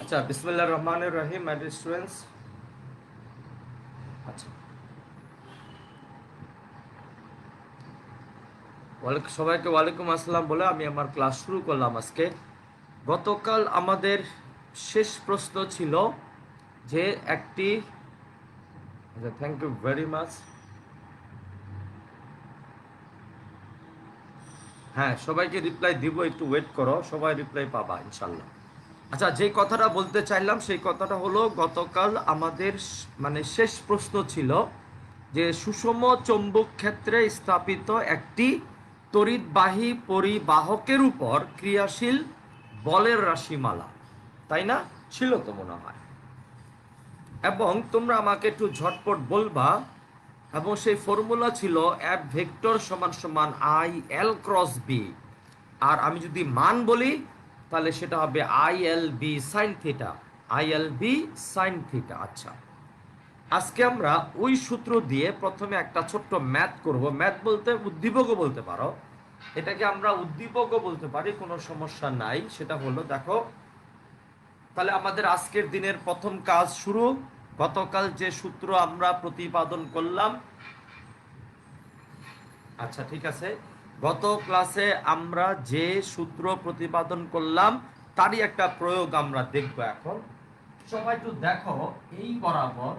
আচ্ছা, বিসমিল্লাহির রহমানির রহিম মাই ডিয়ার স্টুডেন্টস। আচ্ছা, সবাইকে ওয়ালাইকুম আসসালাম বলে আমি আমার ক্লাস শুরু করলাম আজকে। গতকাল আমাদের শেষ প্রশ্ন ছিল যে একটি, আচ্ছা থ্যাংক ইউ ভেরি মাচ। হ্যাঁ, সবাইকে রিপ্লাই দিব, একটু ওয়েট করো, সবাই রিপ্লাই পাবা ইনশাল্লাহ। আচ্ছা, যে কথাটা বলতে চাইলাম সেই কথাটা হলো গতকাল আমাদের মানে শেষ প্রশ্ন ছিল যে সুষম চৌম্বক ক্ষেত্রে স্থাপিত একটি তড়িৎবাহী পরিবাহকের উপর ক্রিয়াশীল বলের রাশিমালা, তাই না? ছিল তো মনে হয়। এবং তোমরা আমাকে একটু ঝটপট বলবা, এবং সেই ফর্মুলা ছিল এফ ভেক্টর সমান সমান আই এল ক্রস বি। আর আমি যদি মান বলি তাহলে সেটা হবে I L B sine theta, I L B sine theta. আচ্ছা, আজকে আমরা ওই সূত্র দিয়ে প্রথমে একটা ছোট্ট ম্যাথ করব। ম্যাথ বলতে উদ্দীপকও বলতে পারো, এটাকে আমরা উদ্দীপকও বলতে পারি, কোনো সমস্যা নাই। সেটা হলো, দেখো, তাহলে আমাদের আজকের দিনের প্রথম কাজ শুরু। গতকাল যে সূত্র আমরা প্রতিপাদন করলাম, আচ্ছা ঠিক আছে, গত ক্লাসে আমরা যে সূত্র প্রতিপাদন করলাম তারই একটা প্রয়োগ আমরা দেখব এখন। সবাই একটু দেখো, এই বরাবর,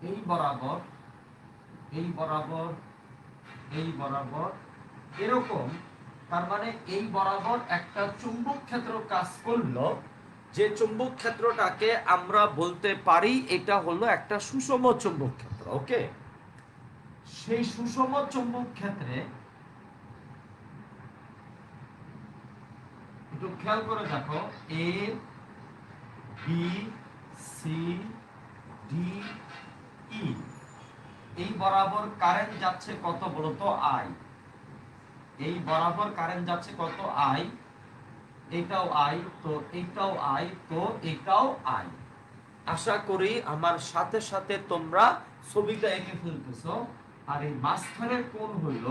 এই বরাবর, এই বরাবর, এই বরাবর, এরকম, তার মানে এই বরাবর একটা চুম্বক ক্ষেত্র কাজ করলো, যে চুম্বক ক্ষেত্রটাকে আমরা বলতে পারি এটা হলো একটা সুষম চুম্বক ক্ষেত্র। ওকে, সেই সুষম চুম্বক ক্ষেত্রে একটু খেয়াল করে দেখো, A B C D E, এই বরাবর কারেন্ট যাচ্ছে কত বলতো? আই। এই বরাবর কারেন্ট যাচ্ছে কত? আই। এটাও আই, তো এটাও আই, তো এটাও আই। আশা করি আমার সাথে সাথে তোমরা ছবিটা এঁকে ফেলতেছো। আর এই মাঝখানের কোণ হইল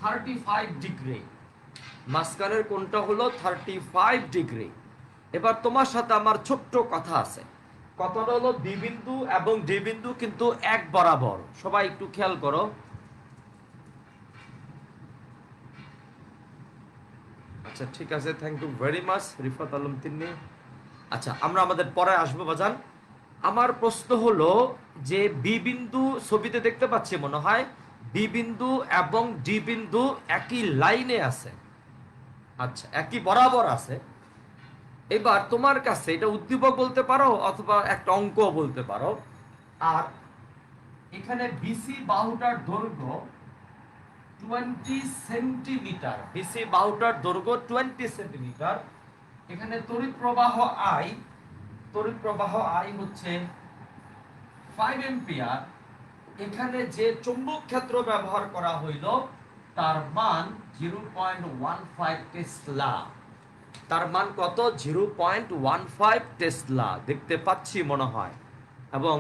35 ডিগ্রি, মাঝখানের কোণটা হলো 35 ডিগ্রি। এবার তোমার সাথে আমার ছোট্ট কথা আছে। কথাটা হলো বি বিন্দু এবং ডি বিন্দু কিন্তু এক বরাবর। সবাই একটু খেয়াল করো। আচ্ছা ঠিক আছে, thank you very much Rifat Alam Tinni. আচ্ছা, আমরা আমাদের পরে আসবো বাজান। আমার প্রশ্ন হলো যে বি বিন্দু ছবিতে দেখতে পাচ্ছি মনে হয়, বি বিন্দু এবং ডি বিন্দু একই লাইনে আছে, আচ্ছা একই বরাবর আছে। এবার তোমার কাছে এটা উদ্দীপক বলতে পারো অথবা একটা অঙ্ক বলতে পারো। আর এখানে বিসি বাহুটার দৈর্ঘ্য 20 সেন্টিমিটার, বিসি বাহুটার দৈর্ঘ্য 20 সেন্টিমিটার। এখানে তড়িৎ প্রবাহ আই, তড়িৎ প্রবাহ আই হচ্ছে 5 এম্পিয়ার। এখানে যে চৌম্বক ক্ষেত্র ব্যবহার করা হইল তার মান 0.15 টেসলা। তার মান কত? 0.15 টেসলা। দেখতে পাচ্ছি মনে হয়, এবং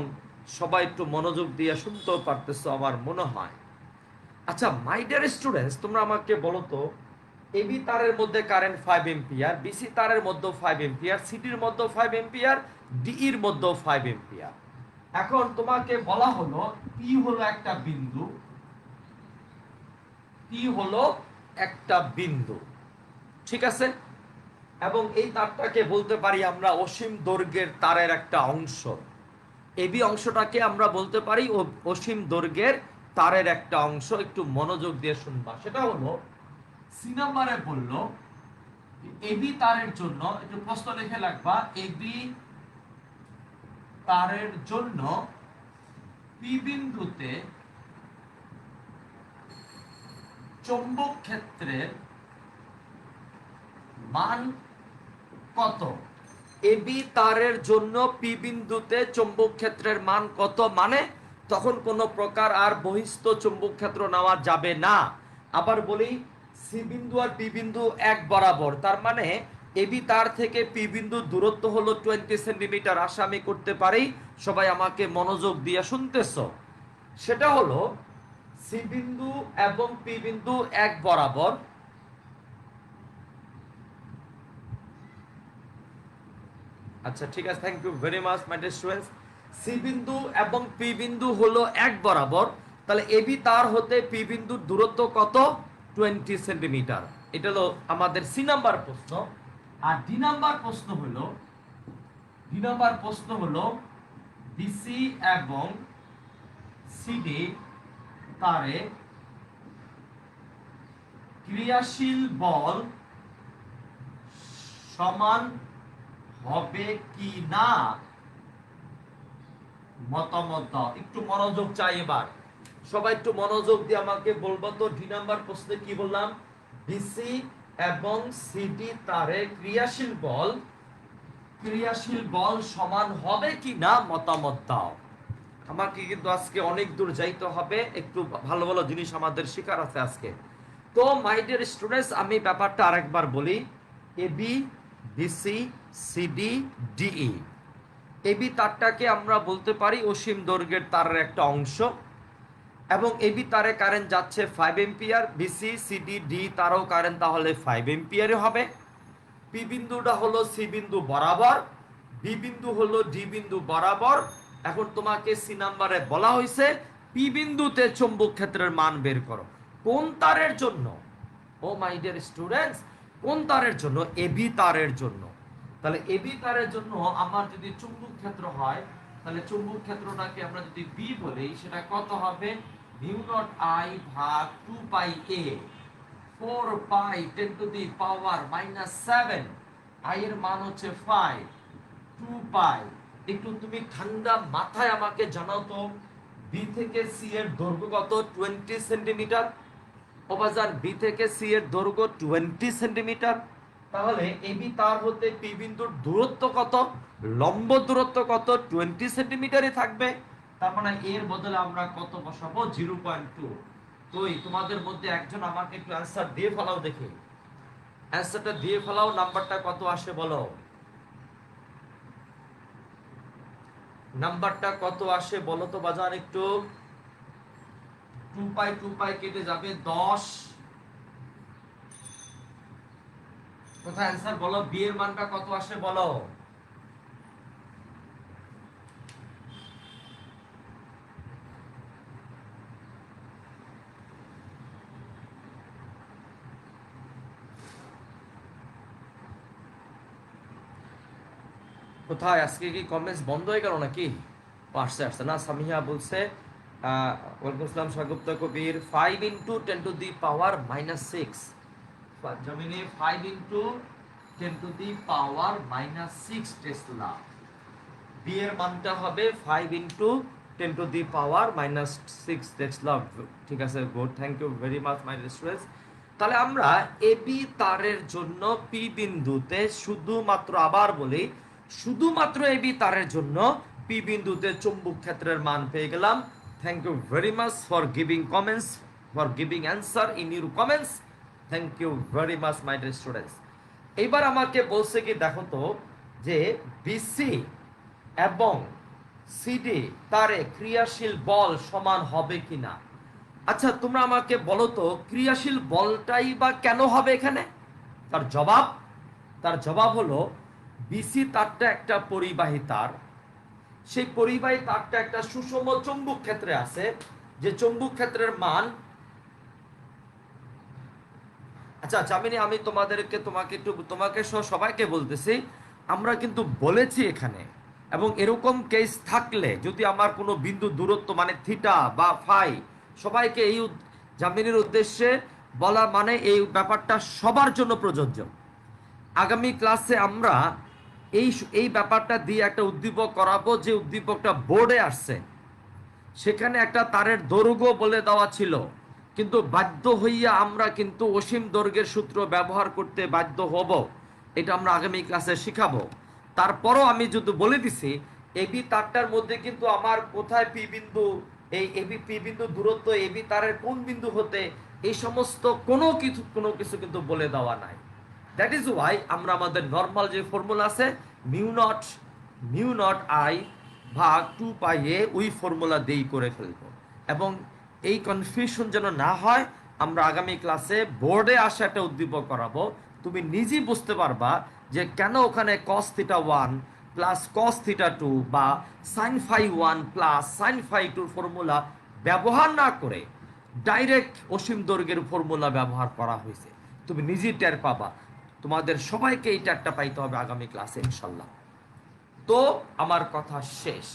সবাই একটু মনোযোগ দিয়ে শুনতেও পারতেছো আমার মনে হয়। আচ্ছা মাই ডিয়ার স্টুডেন্টস, তোমরা আমাকে বলো তো, এবি তারের মধ্যে কারেন্ট 5 এম্পিয়ার, বিসি তারের মধ্যে 5 এম্পিয়ার, সিটির মধ্যে 5 এম্পিয়ার, ডিইর মধ্যে 5 এম্পিয়ার। এখন তোমাকে বলা হলো পি হলো একটা বিন্দু, পি হলো একটা বিন্দু, ঠিক আছে? এবং এই তারটাকে বলতে পারি আমরা অসীম দৈর্ঘ্যের তারের একটা অংশ। এবি অংশটাকে আমরা বলতে পারি অসীম দৈর্ঘ্যের তারের একটা অংশ। একটু মনোযোগ দিয়ে শুনবা। সেটা হলো সি নাম্বারে বললো এবি তারের জন্য, একটু প্রশ্ন লিখে রাখবা, এবি তারের জন্য পি বিন্দুতে চৌম্বক ক্ষেত্রের মান কত? এবি তারের জন্য পি বিন্দুতে চৌম্বক ক্ষেত্রের মান কত, মানে তখন কোনো প্রকার আর বহিস্থ চৌম্বক ক্ষেত্র নেওয়া যাবে না। আবার বলি, সি বিন্দু আর পি বিন্দু এক বরাবর, তার মানে এবি তার থেকে পি বিন্দু দূরত্ব হলো 20 সেন্টিমিটার। আশা আমি করতে পারি সবাই আমাকে মনোযোগ দিয়ে শুনতেছ। সেটা হলো সি বিন্দু এবং পি বিন্দু এক বরাবর, আচ্ছা ঠিক আছে, thank you very much my dear students. C বিন্দু এবং পি বিন্দু হলো এক বরাবর, তাহলে এবি তার হতে পি বিন্দুর দূরত্ব কত? 20 সেন্টিমিটার। এটা হলো আমাদের সি নাম্বার প্রশ্ন। আর ডি নাম্বার প্রশ্ন হলো বিসি এবং সিডি তারে ক্রিয়াশীল বল সমান হবে কি না মতামত দাও। একটু মনোযোগ চাই এবার, সবাই একটু মনোযোগ দিয়ে আমাকে বলবো তো ডি নাম্বার প্রশ্নে কি বললাম? বিসি এবং সিডি তারে ক্রিয়াশীল বল সমান হবে কি না মতামত দাও। আমাকে কিন্তু আজকে অনেক দূর যাইতে হবে, একটু ভালো ভালো জিনিস আমাদের শেখার আছে আজকে। তো মাই ডিয়ার স্টুডেন্টস, আমি ব্যাপারটা আরেকবার বলি। A B, B C, C D, D E, A B তারটাকে আমরা বলতে পারি অসীম দৈর্ঘ্যের তারের একটা অংশ, এবং এবি তারে কারেন্ট যাচ্ছে 5 এম্পিয়ার, বিসি সিডি ডি তারও কারেন্ট তাহলে 5 এম্পিয়ারে হবে। পি বিন্দুটা হলো সি বিন্দু বরাবর, বি বিন্দু হলো ডি বিন্দু বরাবর। এখন তোমাকে সি নাম্বারে বলা হয়েছে পি বিন্দুতে চৌম্বক ক্ষেত্রের মান বের করো। কোন তারের জন্য? ও মাই ডিয়ার স্টুডেন্টস, কোন তারের জন্য? এবি তারের জন্য। তাহলে এবি তারের জন্য আমার যদি চৌম্বক ক্ষেত্র হয়, তাহলে চৌম্বক ক্ষেত্রটাকে আমরা যদি বি বলি, সেটা কত হবে? মিউ নট আই ভাগ 2 পাই এ, 4 পাই 10 টু দি পাওয়ার -7, আই এর মান হচ্ছে 5, 2 পাই। একটু তুমি ঠান্ডা মাথায় আমাকে জানাও তো, বি থেকে সি এর দৈর্ঘ্য কত? 20 সেন্টিমিটার। অবাজার বি থেকে সি এর দৈর্ঘ্য 20 সেন্টিমিটার। তাহলে এবি তার হতে পি বিন্দুর দূরত্ব কত? লম্ব দূরত্ব কত? 20 সেন্টিমিটারই থাকবে। তার মানে এর বদলে আমরা কত বসাবো? 0.2। তো তোমাদের মধ্যে একজন আমাকে একটু অ্যানসার দিয়ে ফেলাও দেখি, অ্যানসারটা দিয়ে ফেলাও। নাম্বারটা কত আসে বলো, নাম্বারটা কত আসে বলো তো বাজার একটু। 2 পাই কেটে যাবে 10। কোথায় অ্যানসার বলো? বি এর মানটা কত আসে বলো। কোথায়? আজকে কি কমেন্টস বন্ধ হয়ে গেল নাকি? আসছে না। সামিয়া বলছে ওয়ালাইকুম আসসালাম স্বাগত কবির, 5 × 10 টু দি পাওয়ার -6। জমিনে 5 × 10 to the power -6 tesla. B এর মানটা হবে 5 × 10 টু দি পাওয়ার -6 টেসলা। ঠিক আছে, good, thank you very much my students. তাহলে আমরা এবি তারের জন্য পি বিন্দুতে শুধুমাত্র, আবার বলি, শুধুমাত্র এবি তারের জন্য পি বিন্দুতে চৌম্বক ক্ষেত্রের মান পেয়ে গেলাম। Thank you very much for giving comments, for giving answer in your comments. Thank you very much my dear students. এইবার আমাকে বলছে কি দেখো তো, যে বিসি এবং সিডি তারে ক্রিয়াশীল বল সমান হবে কিনা। আচ্ছা তোমরা আমাকে বলো তো, ক্রিয়াশীল বলটাই বা কেন হবে এখানে? তার জবাব হলো, বিসি তারটা একটা পরিবাহী তার, সেই পরিবাহী তারটা একটা সুষম চৌম্বক ক্ষেত্রে আছে, যে চৌম্বক ক্ষেত্রের মান, আচ্ছা আমি তোমাকে সহ সবাইকে বলতেছি, আমরা কিন্তু বলেছি এখানে, এবং এরকম কেস থাকলে যদি আমার কোনো বিন্দু দূরত্ব মানে থিটা বা ফাই, সবাইকে এই জামিনের উদ্দেশ্যে বলা, মানে এই ব্যাপারটা সবার জন্য প্রযোজ্য। আগামী ক্লাসে আমরা এই ব্যাপারটা দিয়ে একটা উদ্দীপক করাবো, যে উদ্দীপকটা বোর্ডে আসছে, সেখানে একটা তারের দৈর্ঘ্য বলে দেওয়া ছিল, কিন্তু বাধ্য হইয়া আমরা কিন্তু অসীম দৈর্ঘ্যের সূত্র ব্যবহার করতে বাধ্য হব। এটা আমরা আগামী ক্লাসে শিখাবো। তারপরও আমি যদি বলে দিছি, এবি তারটার মধ্যে কিন্তু আমার কোথায় পি বিন্দু, এই এবি পি বিন্দু দূরত্ব এবি তারের কোন বিন্দু হতে, এই সমস্ত কোনো কিছু কিন্তু বলে দেওয়া নাই। দ্যাট ইজ ওয়াই আমরা আমাদের নর্মাল যে ফর্মুলা আছে, মিউ নট আই ভাগ 2 পাই এ, ওই ফর্মুলা দিয়েই করে ফেলবো। এবং এই কনফিউশন যেন না হয়, আমরা আগামী ক্লাসে বোর্ডে আসা একটা উদ্দীপক করাবো, তুমি নিজেই বুঝতে পারবা যে কেন ওখানে cos θ 1, প্লাস কস থিটা 2 বা sine phi 1 plus sine phi 2 formula ব্যবহার না করে ডাইরেক্ট অসীম দৈর্ঘ্যের ফর্মুলা ব্যবহার করা হয়েছে। তুমি নিজেই টের পাবা। তোমাদের সবাইকে এই টেরটা পাইতে হবে আগামী ক্লাসে ইনশাল্লাহ। তো আমার কথা শেষ।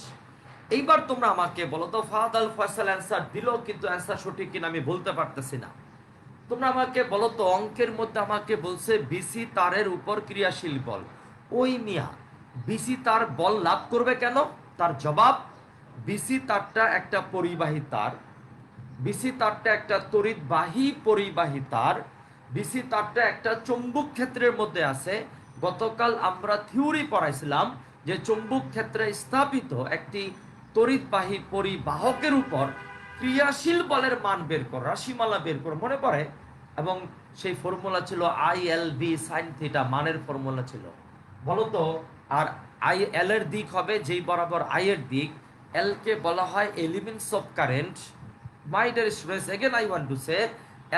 এইবার তোমরা আমাকে বলো তো, ফাহাদ আল ফয়সাল অ্যান্সার দিল, কিন্তু অ্যান্সার সঠিক কিনা আমি বলতে পারতেছি না। তোমরা আমাকে বলো তো, অঙ্কের মধ্যে আমাকে বলছে বিসি তারের উপর ক্রিয়াশীল বল। ওই মিয়া, বিসি তার বল লাভ করবে কেন? তার জবাব, বিসি তারটা একটা পরিবাহী তার, বিসি তারটা একটা তড়িৎবাহী পরিবাহী তার, বিসি তারটা একটা চৌম্বক ক্ষেত্রের মধ্যে আছে। গতকাল আমরা থিওরি পড়াইছিলাম যে চৌম্বক ক্ষেত্রে স্থাপিত একটি তড়িৎবাহী পরিবাহকের উপর ক্রিয়াশীল বলের মান বের কর, রাশিমালা বের কর, মনে পড়ে? এবং সেই ফর্মুলা ছিল I L B sine theta, মানের ফর্মুলা ছিল। বলো তো, আর আই এল এর দিক হবে যেই বরাবর আই এর দিক, এল কে বলা হয় elements of current. My dear students, again I want to say,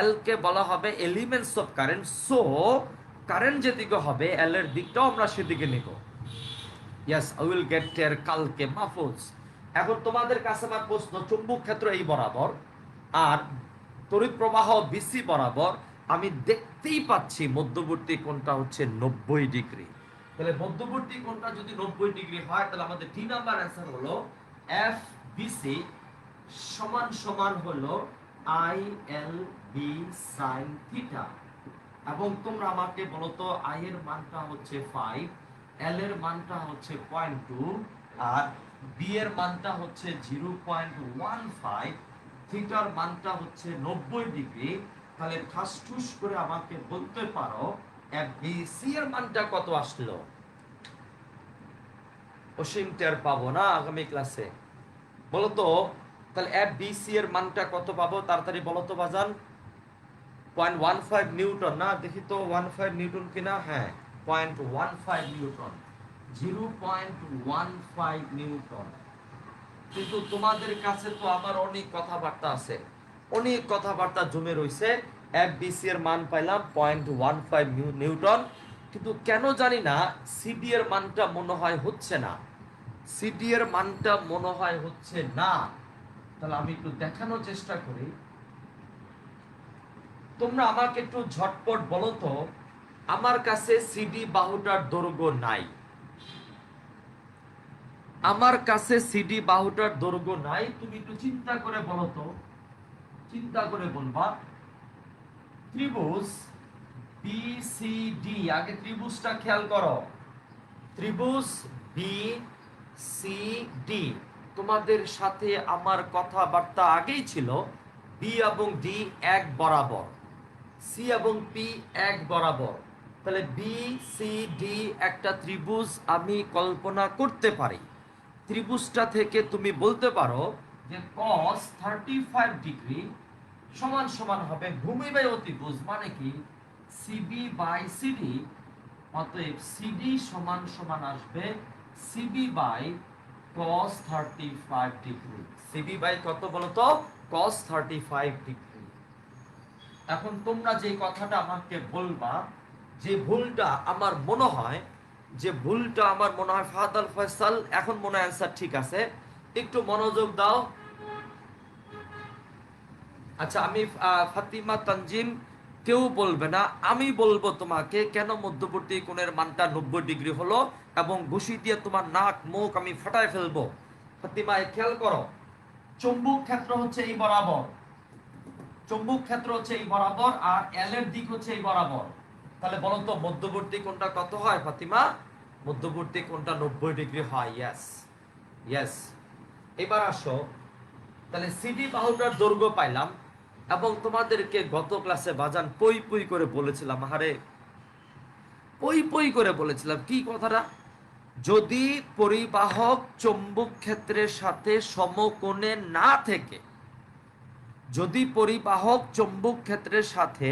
L কে বলা হবে elements of current. So current যেদিকে হবে এল এর দিকটাও আমরা সেদিকে নিব। Yes, I will get there কালকে মাহফুজ। এখন তোমাদের কাছে আমার প্রশ্ন, চুম্বক ক্ষেত্র এই বরাবর আর তড়িৎ প্রবাহ বিসি বরাবর, আমি দেখতেই পাচ্ছি মধ্যবর্তী কোণটা হচ্ছে 90 ডিগ্রি। তাহলে মধ্যবর্তী কোণটা যদি 90 ডিগ্রি হয়, তাহলে আমাদের 3 নাম্বার অ্যান্সার হলো এফ বিসি সমান সমান হলো I L B sine theta. এবং তোমরা আমাকে বলো তো, আই এর মানটা হচ্ছে 5, এল এর মানটা হচ্ছে 0.2, আর বি এর মানটা হচ্ছে 0.15, থিটার মানটা হচ্ছে 90 ডিগ্রি। তাহলে ঠাসঠুস করে আমাকে বলতে পারো এফ বি সি এর মানটা কত আসলো? অসীম টের পাবো না আগামী ক্লাসে। বলো তো, তাহলে এফ বি সি এর মানটা কত পাবো? তাড়াতাড়ি বলো তো বাজান। 0.15 নিউটন না? দেখি তো 15 নিউটন কিনা। হ্যাঁ, 0.15 নিউটন, 0.15 নিউটন। কিন্তু তোমাদের কাছে তো আবার অনেক কথাবার্তা আছে, অনেক কথাবার্তা জমে রয়েছে। এফবিসি এর মান পাইলাম 0.15 নিউটন, কিন্তু কেন জানি না সিডি এর মানটা মনে হয় হচ্ছে না, সিডি এর মানটা মনে হয় হচ্ছে না। তাহলে আমি একটু দেখানোর চেষ্টা করি। তোমরা আমাকে একটু ঝটপট বলো তো, আমার কাছে সিডি বাহুটার দৈর্ঘ্য নাই, আমার কাছে সিডি বাহুটার দৈর্ঘ্য নাই। তুমি একটু চিন্তা করে বলো তো, চিন্তা করে বলবা। ত্রিভুজ বিসিডি, আগে ত্রিভুজটা খেয়াল করো, ত্রিভুজ বিসিডি। তোমাদের সাথে আমার কথাবার্তা আগেই ছিল, বি এবং ডি এক বরাবর, সি এবং পি এক বরাবর। তাহলে বি সি ডি একটা ত্রিভুজ আমি কল্পনা করতে পারি। ত্রিভুজটা থেকে তুমি বলতে পারো যে cos 35 ডিগ্রি সমান সমান হবে ভূমি বাই অতিভুজ, মানে কি সিবি বাই সিডি। অতএব সিডি সমান সমান আসবে CB by cos 35 degree. CB by কত বলো তো? cos 35 degree. এখন তোমরা যে কথাটা আমাকে বলবা, যে ভুলটা আমার মনে হয়, যে ভুলটা আমার মনে হয় ফাহাদ আল ফয়সাল, এখন মনে হয় অ্যান্সার ঠিক আছে, একটু মনোযোগ দাও। আচ্ছা, আমি ফাতিমা তানজিম, কেউ বলবে না, আমি বলবো তোমাকে কেন মধ্যবর্তী কোণের মানটা 90 ডিগ্রি হলো, এবং ঘুষি দিয়ে তোমার নাক মুখ আমি ফাটায় ফেলবো। ফাতিমা খেয়াল করো, চুম্বক ক্ষেত্র হচ্ছে এই বরাবর, চুম্বক ক্ষেত্র হচ্ছে এই বরাবর, আর এল এর দিক হচ্ছে এই বরাবর। তাহলে বলো তো মধ্যবর্তী কোণটা কত হয় ফাতিমা? মধ্যবর্তী কোণটা 90 ডিগ্রি হয়। Yes, yes. এবার আসো, তাহলে সিডি বাহুটার দৈর্ঘ্য পাইলাম, এবং তোমাদেরকে গত ক্লাসে বাজান পই পই করে বলেছিলাম, আরে পই পই করে বলেছিলাম কি কথাটা, যদি পরিবাহক চৌম্বক ক্ষেত্রের সাথে সমকোণে না থেকে, যদি পরিবাহক চৌম্বক ক্ষেত্রের সাথে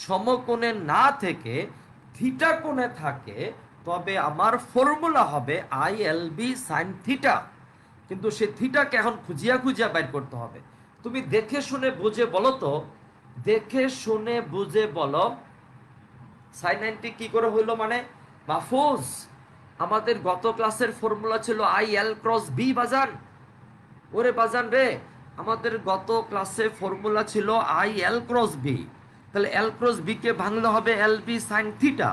সমকোণে না থেকে থিটা কোণে থাকে, তবে আমার ফর্মুলা হবে I L B sine theta. কিন্তু সে থিটাকে এখন খুঁজিয়া খুঁজিয়া বাইর করতে হবে। তুমি দেখে শুনে বুঝে বলো তো, দেখে শুনে বুঝে বলো, সাইন 90 কি করে হইলো? মানে মাহফুজ, আমাদের গত ক্লাসের ফর্মুলা ছিল আই এল ক্রস বি বাজান। ওরে বাজান রে, আমাদের গত ক্লাসে ফর্মুলা ছিল আই এল ক্রস বি। তাহলে এল ক্রস বি কে ভাঙলে হবে এল বি সাইন থিটা।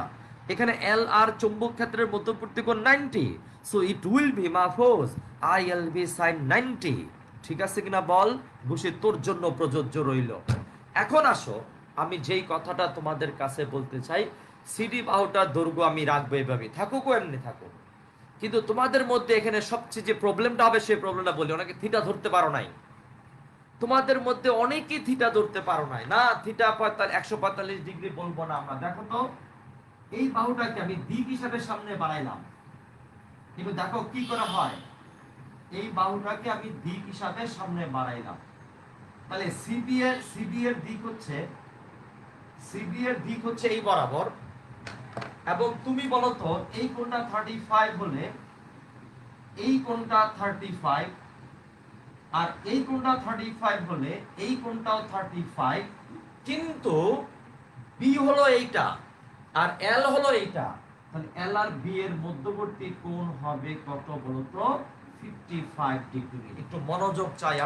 এখানে এল আর চুম্বক ক্ষেত্রের মধ্যবর্তী কোণ 90, so it will be Mahfuz I L B sine 90। ঠিক আছে কিনা বল? বসে তোর জন্য প্রযোজ্য রইল। এখন আসো, আমি যেই কথাটা তোমাদের কাছে বলতে চাই, সিডি বাহুটার দৈর্ঘ্য আমি রাখবো এভাবে, থাকুক এমনি থাকুক, কিন্তু তোমাদের মধ্যে এখানে সবচেয়ে যে প্রবলেমটা হবে সেই প্রবলেমটা বলি। অনেকে থিটা ধরতে পারো নাই, তোমাদের মধ্যে অনেকেই থিটা ধরতে পারো নাই। না থিটা 145 ডিগ্রি বলবো না আমরা। দেখো তো, এই বাহুটাকে আমি দিক হিসাবে সামনে বাড়াইলাম, কিন্তু দেখো কি করা হয়, এই বাহুটাকে আমি দিক হিসাবে সামনে বাড়াইলাম। তাহলে সিবি এর দিক হচ্ছে এই বরাবর। এবং তুমি বলো তো, এই কোণটা 35 হলে এই কোণটা 35, আর এই কোণটা 35 হলে এই কোণটাও 35, কিন্তু বি হলো এইটা আর এল হলো এইটা। তাহলে এল আর বি এর মধ্যবর্তী কোণ হবে কত বলতো? 55 ডিগ্রি। একটু মনোযোগ চাই।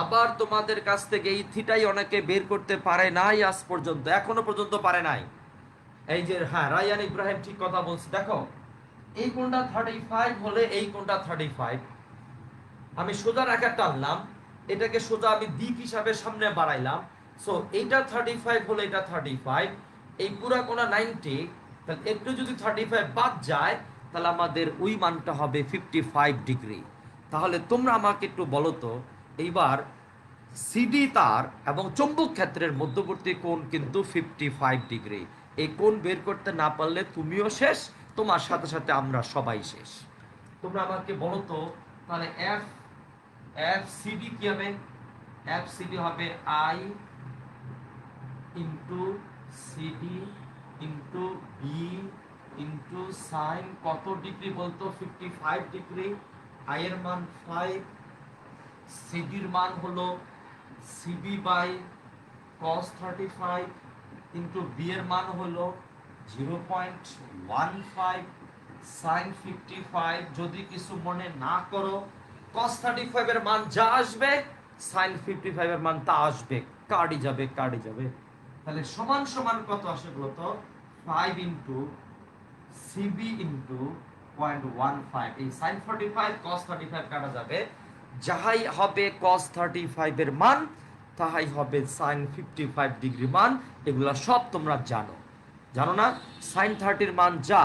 আবার তোমাদের কাছ থেকে এই থিটাই অনেকে বের করতে পারে নাই আজ পর্যন্ত, এখনো পর্যন্ত পারে নাই। এই যে হ্যাঁ, রায়ান ইব্রাহিম ঠিক কথা বলছে। দেখো, এই কোণটা 35 হলে এই কোণটা 35, আমি সোজা রেখা টানলাম, এটাকে সোজা আমি দিক হিসাবে সামনে বাড়াইলাম। সো এইটা 35 হলে এটা 35, এই পুরা কোণা 90। তাহলে একটু যদি 35 বাদ যায়, তাহলে আমাদের ওই মানটা হবে 55 ডিগ্রি। তাহলে তোমরা আমাকে একটু বলো তো, এইবার সিডি তার এবং চৌম্বক ক্ষেত্রের মধ্যবর্তী কোণ কিন্তু 55 ডিগ্রি। এই কোণ বের করতে না পারলে তুমিও শেষ, তোমার সাথে সাথে আমরা সবাই শেষ। তোমরা আমাকে বলো তো, তাহলে এফ সিডি কি হবে? এফ সিডি হবে I into CD into B into sine কত ডিগ্রি বলতো? 55 ডিগ্রি। আই এর মান 5, সিডির মান হলো CB by cos 35 into B এর মান হলো 0.15 সাইন 55। যদি কিছু মনে না করো, cos 35 এর মান যা আসবে সাইন 55 এর মান তা আসবে, কাটি যাবে। তাহলে সমান সমান কত আসে বলতো? 5 ইন্টু সিবি ইন্টু 0.15। এই সাইন 45 cos 35 কাটা যাবে, যাহাই হবে cos 35 এর মান তাহাই হবে সাইন 55 ডিগ্রি মান। এগুলা সব তোমরা জানো না? সাইন 30 এর মান যা,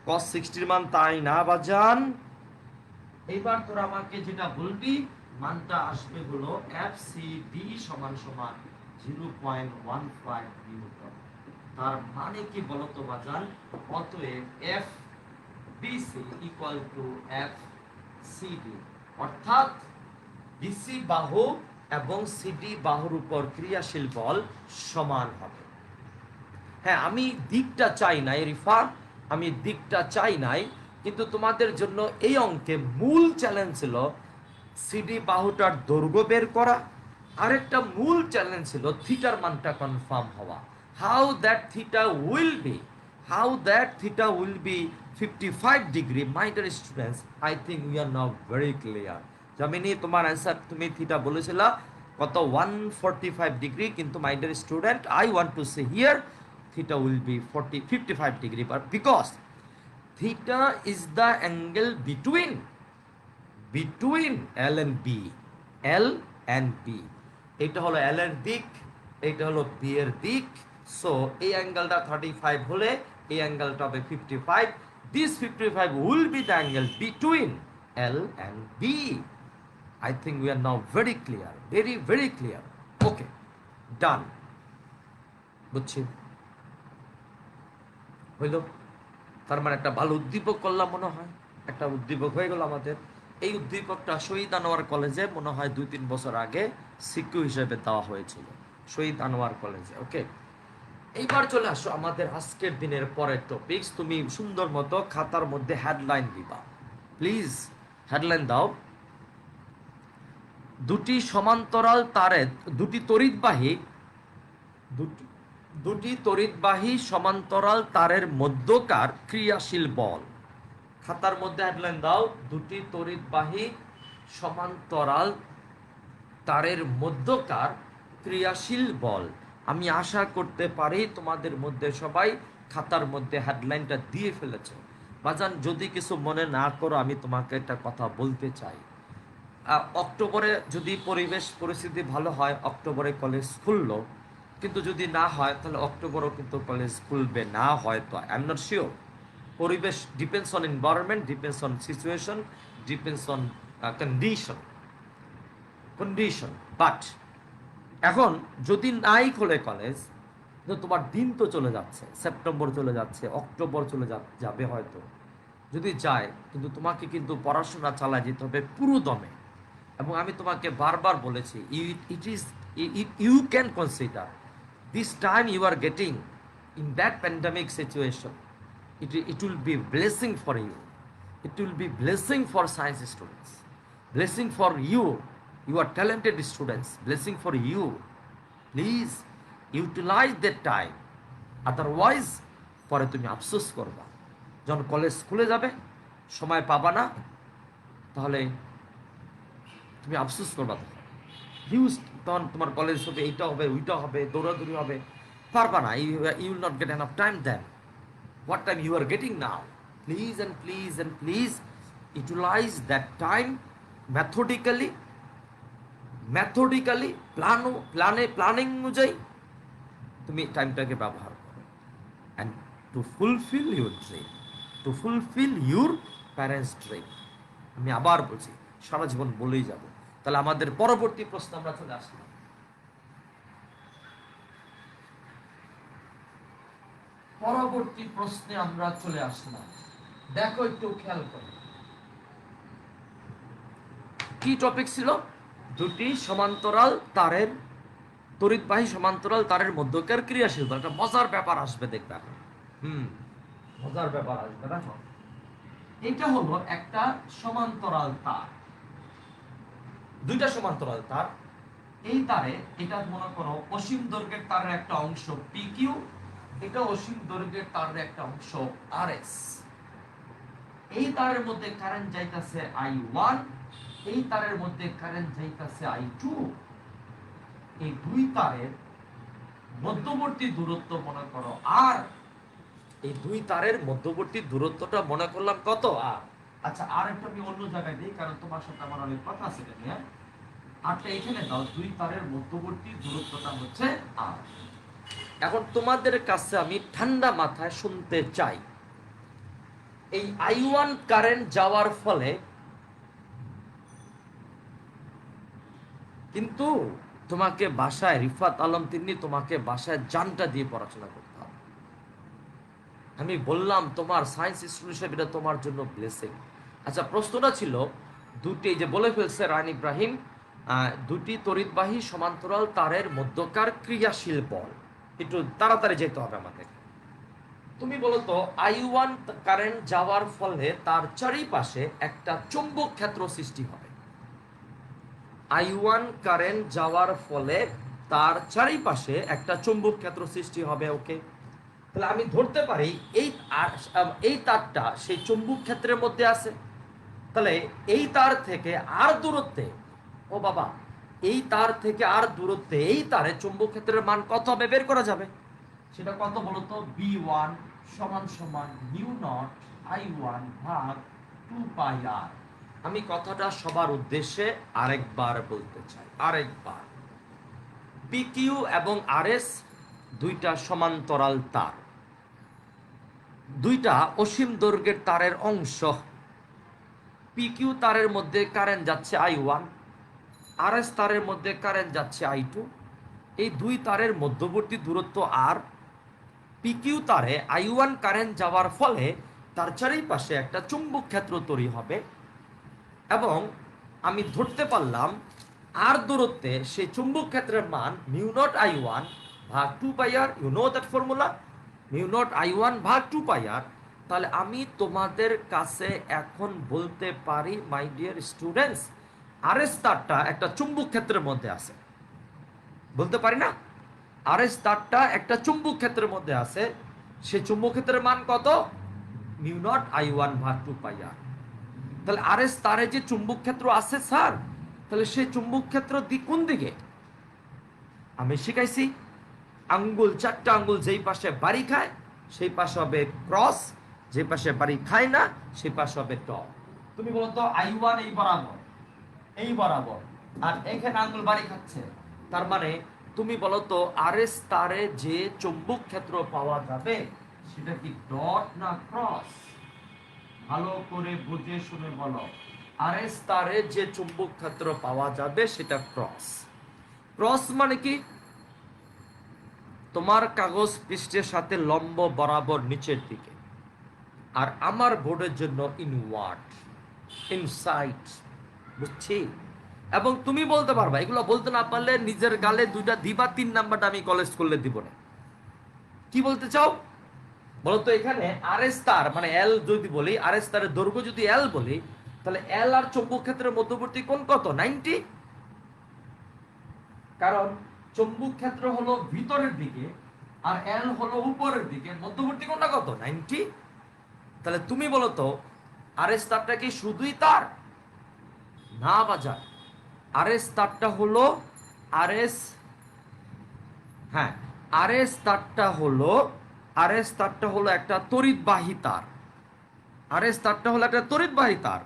cos 60 এর মান তাই না বাজান? এইবার তোরা আমাকে যেটা বলবি, মানটা আসবে হলো এফসিডি সমান সমান 0.15 নিউটন। তার মানে কি বলতো বাজান? অতএব F BC equal to F CD, অর্থাৎ বিসি বাহু এবং সিডি বাহুর উপর ক্রিয়াশীল বল সমান হবে। হ্যাঁ, আমি দিকটা চাই নাই রিফা, আমি দিকটা চাই নাই, কিন্তু তোমাদের জন্য এই অঙ্কে মূল চ্যালেঞ্জ ছিল সিডি বাহুটার দৈর্ঘ্য বের করা, আরেকটা মূল চ্যালেঞ্জ ছিল থিটার মানটা কনফার্ম হওয়া। How that theta will be 55 degree. My dear students, I think we are now very clear. Jamini, তোমার অ্যান্সার, তুমি থিটা বলেছিলা কত? 145 ডিগ্রি, কিন্তু my dear student, I want to say here theta will be 55 degree, but because theta is the angle between L and B, এটা হলো L এর দিক, এটা হলো B এর দিক। সো এই অ্যাঙ্গেলটা 35 হলে এই অ্যাঙ্গেলটা হবে 55। This 55 will be the angle between L and B. I think we are now very clear, very clear. Okay, done. বুঝছি? হইল? তার মানে একটা ভালো উদ্দীপক করলাম মনে হয়, একটা উদ্দীপক হয়ে গেল আমাদের। এই উদ্দীপকটা শহীদ আনোয়ার কলেজে মনে হয় 2-3 বছর আগে সিকিউ হিসেবে দেওয়া হয়েছিল, শহীদ আনোয়ার কলেজে। ওকে, এইবার চলে আসো আমাদের আজকের দিনের পরের টপিকস। তুমি সুন্দর মতো খাতার মধ্যে হেডলাইন দিবা, প্লিজ হেডলাইন দাও। দুটি সমান্তরাল তারে দুটি তড়িৎবাহী সমান্তরাল তারের মধ্যকার ক্রিয়াশীল বল। খাতার মধ্যে হেডলাইন দাও, দুটি তড়িৎবাহী সমান্তরাল তারের মধ্যকার ক্রিয়াশীল বল। আমি আশা করতে পারি তোমাদের মধ্যে সবাই খাতার মধ্যে হেডলাইনটা দিয়ে ফেলেছো। বাজান, যদি কিছু মনে না করো, আমি তোমাকে একটা কথা বলতে চাই। অক্টোবরে যদি পরিবেশ পরিস্থিতি ভালো হয়, অক্টোবরে কলেজ খুললো, কিন্তু যদি না হয় তাহলে অক্টোবরেও কিন্তু কলেজ খুলবে না, হয়তো আই এম নট শিওর। পরিবেশ depends on environment, depends on situation, depends on condition. But এখন যদি নাই খোলে কলেজ, তো তোমার দিন তো চলে যাচ্ছে, সেপ্টেম্বর চলে যাচ্ছে, অক্টোবর চলে যাবে হয়তো। যদি যায়, কিন্তু তোমাকে কিন্তু পড়াশোনা চালায় যেতে হবে পুরো দমে। এবং আমি তোমাকে বারবার বলেছি, you can consider this time you are getting in that pandemic situation, it will be blessing for you, it will be blessing for science students, blessing for you, you are talented students, blessing for you. Please utilize that time, otherwise পরে তুমি আফসোস করবা। যখন college খুলে যাবে, সময় পাবা না, তাহলে তুমি আফসোস করবা। হিউজ তখন তোমার কলেজ হবে, এইটা হবে, ওইটা হবে, দৌড়াদৌড়ি হবে, পারবা না। You will not get enough time then what time you are getting now. Please and please and please utilize that time methodically, planning অনুযায়ী তুমি টাইমটাকে ব্যবহার করো, and to fulfill your dream, to fulfill your parents dream। আমি আবার বলছি, সারা জীবন বলেই যাব। তাহলে আমাদের পরবর্তী প্রশ্ন আমরা চলে আসলাম। পরবর্তী প্রশ্নে আমরা চলে আসলাম। দেখো, একটু খেয়াল করো, কি টপিক ছিল? দুটি সমান্তরাল তারের, তড়িৎবাহী সমান্তরাল তারের মধ্যকার ক্রিয়াশীল বল। একটা মজার ব্যাপার আসবে, দেখবে এখন। মজার ব্যাপার আসবে। দেখো, এটা হলো একটা সমান্তরাল তার, দুইটা সমান্তরাল তার। এই তারে, এটা মনে করো অসীম দৈর্ঘ্যের তারের একটা অংশ PQ, এটা অসীম দৈর্ঘ্যের তারের একটা অংশ RS। এই তারের মধ্যে কারেন্ট যাইতাছে I1, এই তারের মধ্যে কারেন্ট যাইতাছে I2। এই দুই তারের মধ্যবর্তী দূরত্ব মনে করো R। এই দুই তারের মধ্যবর্তী দূরত্বটা মনে করলাম কত? R। আচ্ছা, আর একটা আমি অন্য জায়গায় দিই, কারণ তোমার সাথে আমার অনেক কথা আছে এটা নিয়ে। আরটা এখানে দাও, দুই তারের মধ্যবর্তী দূরত্বটা হচ্ছে R। এখন তোমাদের কাছে আমি ঠান্ডা মাথায় শুনতে চাই, এই I1 কারেন্ট যাওয়ার ফলে কিন্তু তোমাকে বাসায়, রিফাত আলম তিন্নি, তোমাকে বাসায় জানটা দিয়ে পড়াশোনা করতে হবে। আমি বললাম তোমার সায়েন্স স্টুডেন্ট হিসেবে এটা তোমার জন্য ব্লেসিং। আচ্ছা, প্রশ্নটা ছিল দুটি, যে বলে ফেলছে রান ইব্রাহিম, দুটি তড়িৎবাহী সমান্তরাল তারের মধ্যকার ক্রিয়াশীল বল। একটু তাড়াতাড়ি যেতে হবে আমাদের। তুমি বলো তো, I1 কারেন্ট যাওয়ার ফলে তার চারিপাশে একটা চৌম্বক ক্ষেত্র সৃষ্টি হবে। I1 কারেন্ট যাওয়ার ফলে তার চারিপাশে একটা চৌম্বক ক্ষেত্র সৃষ্টি হবে। ওকে, তাহলে আমি ধরতে পারি এই তারটা সেই চৌম্বক ক্ষেত্রের মধ্যে আছে। তাহলে এই তার থেকে আর দূরত্বে, ও বাবা, এই তার থেকে আর দূরত্বে এই তারে চৌম্বক ক্ষেত্রের মান কত হবে বের করা যাবে। সেটা কত বলতো? B1 সমান সমান মিউ নট I1 ভাগ 2πr। আমি কথাটা সবার উদ্দেশ্যে আরেকবার বলতে চাই, আরেকবার। PQ এবং RS দুইটা সমান্তরাল তার, দুইটা অসীম দৈর্ঘ্যের তারের অংশ। PQ তারের মধ্যে কারেন্ট যাচ্ছে I1, RS তারের মধ্যে কারেন্ট যাচ্ছে I2। এই দুই তারের মধ্যবর্তী দূরত্ব R। PQ তারে I1 কারেন্ট যাওয়ার ফলে তার চারিপাশে একটা চুম্বক ক্ষেত্র তৈরি হবে, এবং আমি ধরতে পারলাম আর দূরত্বে সেই চুম্বক ক্ষেত্রের মান মিউ নট I1 ভাগ 2πr। You know that formula, mu naught I1 ভাগ 2πr। তাহলে আমি তোমাদের কাছে এখন বলতে পারি, মাই ডিয়ার স্টুডেন্টস, RS তারটা একটা চুম্বক ক্ষেত্রের মধ্যে আছে। বলতে পারি না? RS তারটা একটা চুম্বক ক্ষেত্রের মধ্যে আছে। সেই চুম্বক ক্ষেত্রের মান কত? মিউ নট আই ওয়ান ভাগ টু পাই আর। তাহলে আর এস তারে যে চুম্বক ক্ষেত্র আছে স্যার, তাহলে সেই চুম্বক ক্ষেত্র কোন দিকে? আমি শিখাইছি আঙ্গুল, চারটা আঙ্গুল যেই পাশে বাড়ি খায় সেই পাশে হবে ক্রস, যে পাশে বাড়ি খায় না সেই পাশে হবে ডট। তুমি বলো তো আই ওয়ান এই বরাবর, এই বরাবর, আর এখানে আঙ্গুল বাড়ি খাচ্ছে, তার মানে তুমি বলো তো আর এস তারে যে চুম্বক ক্ষেত্র পাওয়া যাবে সেটা কি ডট না ক্রস? ভালো করে বুঝে শুনে বলো। আর এস তারে যে চুম্বক ক্ষেত্র পাওয়া যাবে সেটা ক্রস। ক্রস মানে কি? তোমার কাগজ পৃষ্ঠের সাথে লম্ব বরাবর নিচের দিকে, আর আমার বোর্ডের জন্য ইনওয়ার্ড, ইনসাইড। বুঝছি? এবং তুমি বলতে পারবা, এগুলো বলতে না পারলে নিজের গালে দুইটা দিবা, 3 নাম্বারটা আমি কলেজ করলে দিব না। কি বলতে চাও বলতো? এখানে আর এস তার মানে এল যদি বলি, আর এস তারের দৈর্ঘ্য যদি এল বলি, তাহলে এল আর চৌম্বক ক্ষেত্রের মধ্যবর্তী কোণ কত? 90। কারণ চৌম্বক ক্ষেত্র হলো ভিতরের দিকে আর এল হলো উপরের দিকে, মধ্যবর্তী কোণটা কত? 90। তাহলে তুমি বলো তো আর এস তারটা কি শুধুই তার? না বাজার, আর এস তারটা হলো আর এস, হ্যাঁ, আর এস তারটা হলো, আর এস তারটা হলো একটা তড়িৎবাহী তার। আর এস তারটা হলো একটা তড়িৎবাহী তার।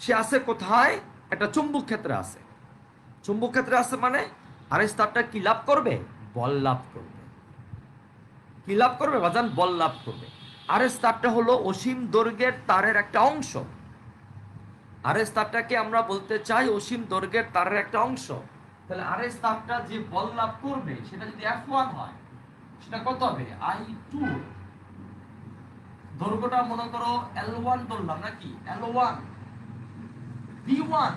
সে আছে কোথায়? একটা চুম্বক ক্ষেত্রে আছে। চুম্বক ক্ষেত্রে আছে মানে আর এস তারটা কি লাভ করবে? বল লাভ করবে। কি লাভ করবে বাজান? বল লাভ করবে। আর এস তারটা হলো অসীম দৈর্ঘ্যের তারের একটা অংশ। আর এস তারটাকে আমরা বলতে চাই অসীম দৈর্ঘ্যের তারের একটা অংশ। তাহলে আর এস তারটা যে বল লাভ করবে সেটা যদি F1 হয়, সেটা কত হবে? I2। দৈর্ঘ্যটা মনে করো L1 ধরলাম নাকি? L1 B1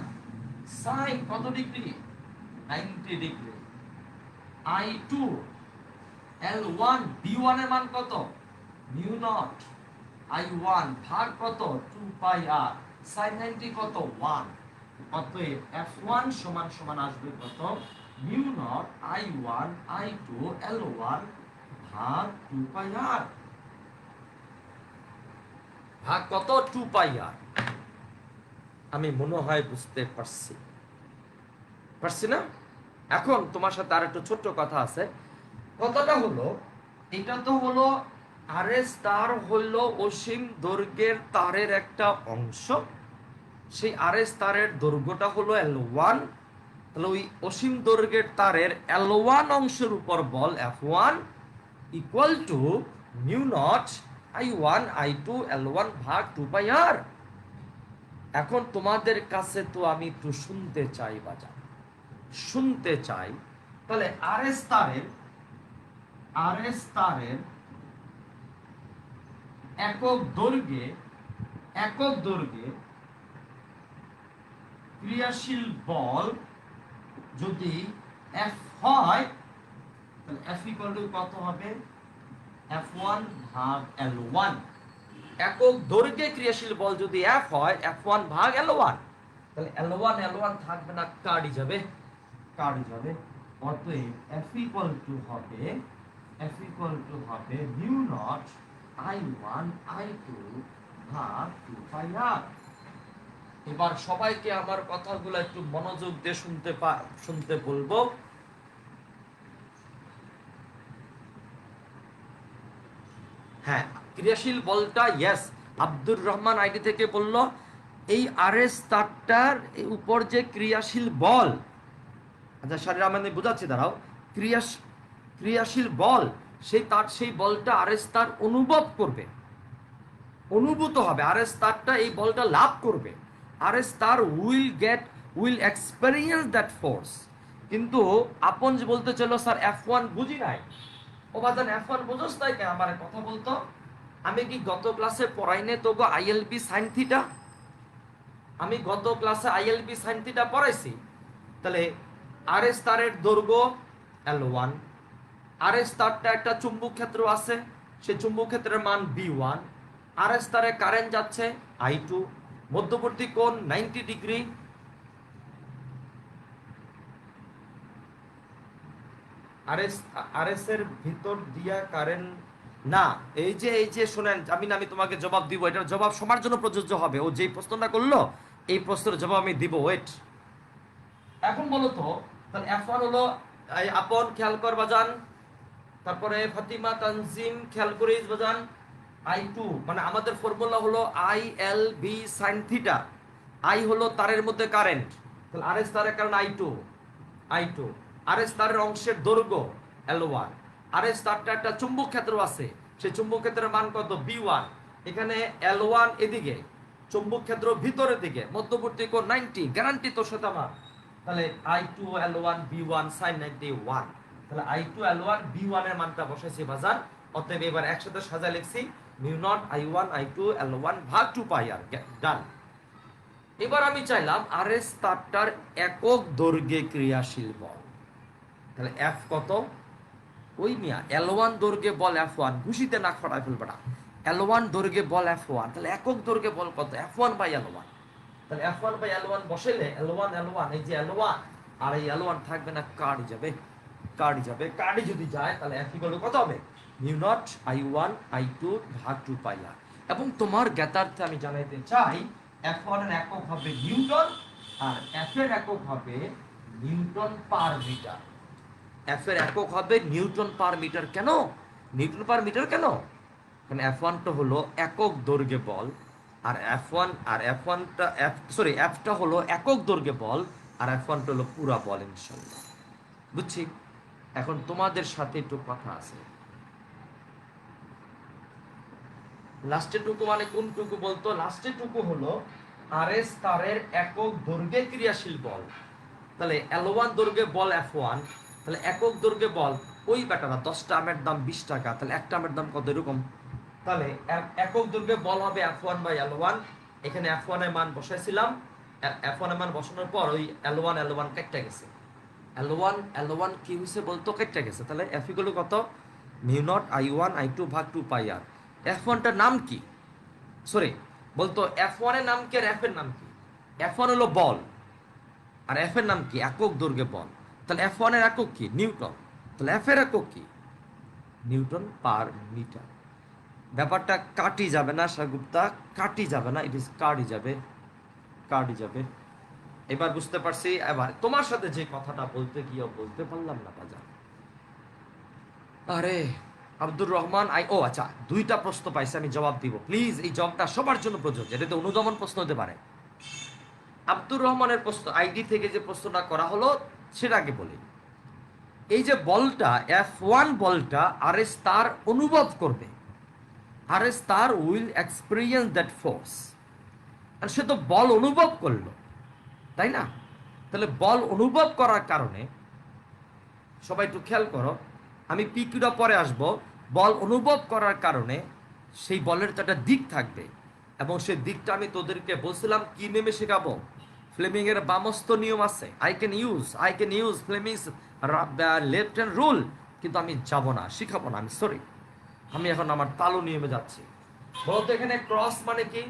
sin কত degree? 90 degree. I2 L1 B1 এর মান কত? মিউ নট I1 ভাগ কত? 2 পাই r। sin 90 কত? 1। অতএব F1 সমান সমান আসবে কত? Mu naught I1 I2 L1 ভাগ 2 পাই r। ভাগ কত? 2 পাই r। আমি মনে হয় বুঝতে পারছি, পারছি না? এখন তোমার সাথে আর একটু ছোট্ট কথা আছে। কথাটা হলো, এটা তো হলো আর এস তার হলো অসীম দৈর্ঘ্যের তারের একটা অংশ। সেই আর এস তারের দৈর্ঘ্যটা হলো L1। তাহলে ওই অসীম দৈর্ঘ্যের তারের L1 অংশের উপর বল F1 equal to mu naught I1 I2 L1 ভাগ 2 পাই r। এখন তোমাদের কাছে তো আমি একটু শুনতে চাই বাজার, শুনতে চাই। তাহলে আর এস তারের, আর এস তারের একক দৈর্ঘ্যে, একক দৈর্ঘ্যে ক্রিয়াশীল বল যদি F হয়, তাহলে F ইকুয়াল টু কত হবে? F1 ভাগ L1। একক দৈর্ঘ্যে ক্রিয়াশীল বল যদি F হয়, F1 ভাগ L1, তাহলে L1 L1 থাকবে না, কাটি যাবে, কাটি যাবে। অতএব F ইকুয়াল টু হবে, F ইকুয়াল টু হবে মিউ নট I1 I2 ভাগ 2 পাই r। এবার সবাইকে আমার কথাগুলো একটু মনোযোগ দিয়ে শুনতে বলবো। হ্যাঁ, ক্রিয়াশীল বলটা, ইয়েস, আব্দুর রহমান আইডি থেকে বলল এই আর এস তারটার উপর যে ক্রিয়াশীল বল, আচ্ছা শারীর আমি বুঝাচ্ছি, দাঁড়াও। ক্রিয়াশীল বল, সেই তার, সেই বলটা আর এস তার অনুভব করবে, অনুভূত হবে। আর এস তারটা এই বলটা লাভ করবে। আর এস তার উইল এক্সপেরিয়েন্স দ্যাট ফোর্স। কিন্তু আপন যে বলতে চলো স্যার F1 বুঝি নাই। ও বাজান F1 বুঝোস তাই কে আমার কথা বলতো? আমি কি গত ক্লাসে পড়াইনে তোগো ILB sin থিটা? আমি গত ক্লাসে ILB sin থিটা পড়াইছি। তাহলে আর এস তারের দৈর্ঘ্য L1, আর এস তারটা একটা চুম্বক ক্ষেত্র আছে, সেই চুম্বক ক্ষেত্রের মান B1, আর এস তারে কারেন্ট যাচ্ছে I2, মধ্যবর্তী কোণ 90 ডিগ্রি। আর এস এর ভিতর দিয়া কারেন্ট না, এই যে শোনেন, আমি তোমাকে জবাব দিব, এটার জবাব সবার জন্য প্রযোজ্য হবে। ও যেই প্রশ্নটা করলো এই প্রশ্নের জবাব আমি দিব, ওয়েট। এখন বলো তো, তাহলে F1 হলো এই আপন, খেয়াল কর বাজান, তারপরে ফাতিমা তানজিম খেয়াল করিস বাজান, I2 মানে আমাদের ফর্মুলা হলো ILB sin থিটা। I হলো তারের মধ্যে কারেন্ট, তাহলে RS তারের কারণ I2, RS তারের অংশের দৈর্ঘ্য L1, RS তারটা একটা চুম্বক ক্ষেত্র আছে, সেই চুম্বক ক্ষেত্রের মান কত B1, এখানে L1 এদিকে, চুম্বক ক্ষেত্র ভিতরের দিকে, মধ্যবর্তী কোণ 90, গ্যারান্টি তোর সাথে আমার। তাহলে I2 L1 B1 sin 91, তাহলে I2 L1 B1 এর মানটা বসাইছি বাজার। অতএব এবার একসাথে সাজা লিখছি mu naught I1 I2 L1 ভাগ 2 পাই আর, ডান। এবার আমি চাইলাম RS তারটার একক দৈর্ঘ্যে ক্রিয়াশীল বল, তাহলে F কত? ওই মিয়া L1 দৈর্ঘ্যে বল F1, ঘুষিতে নাক ফাটাই ফেলবে না। L1 দৈর্ঘ্যে বল F1, তাহলে একক দৈর্ঘ্যে বল কত? F1 by L1। তাহলে F1 বাই L1 বসাইলে L1 এই যে L1 আর এই L1 থাকবে না, কাটি যাবে, কাটি যদি যায় তাহলে F ইকুয়াল কত হবে? মিউ নট I1 I2 ভাগ 2 পাই আর। এবং তোমার জ্ঞাতার্থে আমি জানাইতে চাই F1 এর একক হবে নিউটন আর F এর একক হবে নিউটন পার মিটার। F এর একক হবে নিউটন পার মিটার। কেন নিউটন পার মিটার কেন? কারণ F1 টা হলো একক দৈর্ঘ্যে বল, আর F টা হলো একক দৈর্ঘ্যে বল, আর F1 টা হলো পুরা বল। ইনশাআল্লাহ বুঝছি। এখন তোমাদের সাথে একটু কথা আছে। লাস্টের টুকু মানে কোন টুকু বলতো? লাস্টের টুকু হলো RS তারের একক দৈর্ঘ্যে ক্রিয়াশীল বল। তাহলে L1 দৈর্ঘ্যে বল F1, তাহলে একক দৈর্ঘ্যে বল ওই বেটারা 10টা আমের দাম 20 টাকা, তাহলে একটা আমের দাম কত? এরকম। তাহলে একক দৈর্ঘ্যে বল হবে F1 বাই L1। এখানে F1 এর মান বসাইছিলাম, F1 এর মান বসানোর পর ওই L1 কেটে গেছে, L1 কি হয়েছে বলতো? কেটে গেছে। তাহলে F ইকুয়াল কত? মিউ নট I1 I2 ভাগ 2 পাই আর। F1 টার নাম কি? সরি বলতো F1 এর নাম কি আর F এর নাম কি? F1 হলো বল আর F এর নাম কি? একক দৈর্ঘ্যে বল। তাহলে F1 এর একক কি? নিউটন। তাহলে F এর একক কি? Newton per metre. ব্যাপারটা কাটি যাবে না শাহগুপ্তা, কাটি যাবে না, ইট ইজ কাটি যাবে। এবার বুঝতে পারছি। এবার তোমার সাথে যে কথাটা বলতে গিয়ে বলতে পারলাম না বাজার, আরে আব্দুর রহমান আচ্ছা, 2টা প্রশ্ন পাইছে, আমি জবাব দিব প্লিজ। এই জবটা সবার জন্য প্রযোজ্য, এটাতে অনুগমন প্রশ্ন হতে পারে। আব্দুর রহমানের প্রশ্ন আইডি থেকে যে প্রশ্নটা করা হলো সেটা আগে বলি। এই যে বলটা F1 বলটা RS তার অনুভব করবে, RS তার উইল এক্সপিরিয়েন্স দ্যাট ফোর্স, আর সে তো বল অনুভব করলো, তাই না? তাহলে বল অনুভব করার কারণে, সবাই একটু খেয়াল করো, আমি পিকিউটা পরে আসবো। বল অনুভব করার কারণে সেই বলের তো একটা দিক থাকবে, এবং সেই দিকটা আমি তোদেরকে বলছিলাম কি নেমে শেখাবো। ফ্লেমিং এর বামস্ত নিয়ম আছে, I can use Fleming's left hand rule, কিন্তু আমি যাব না, শিখাবো না, আমি সরি। আমি এখন আমার তালু নিয়মে যাচ্ছি। বলতো এখানে ক্রস মানে কি?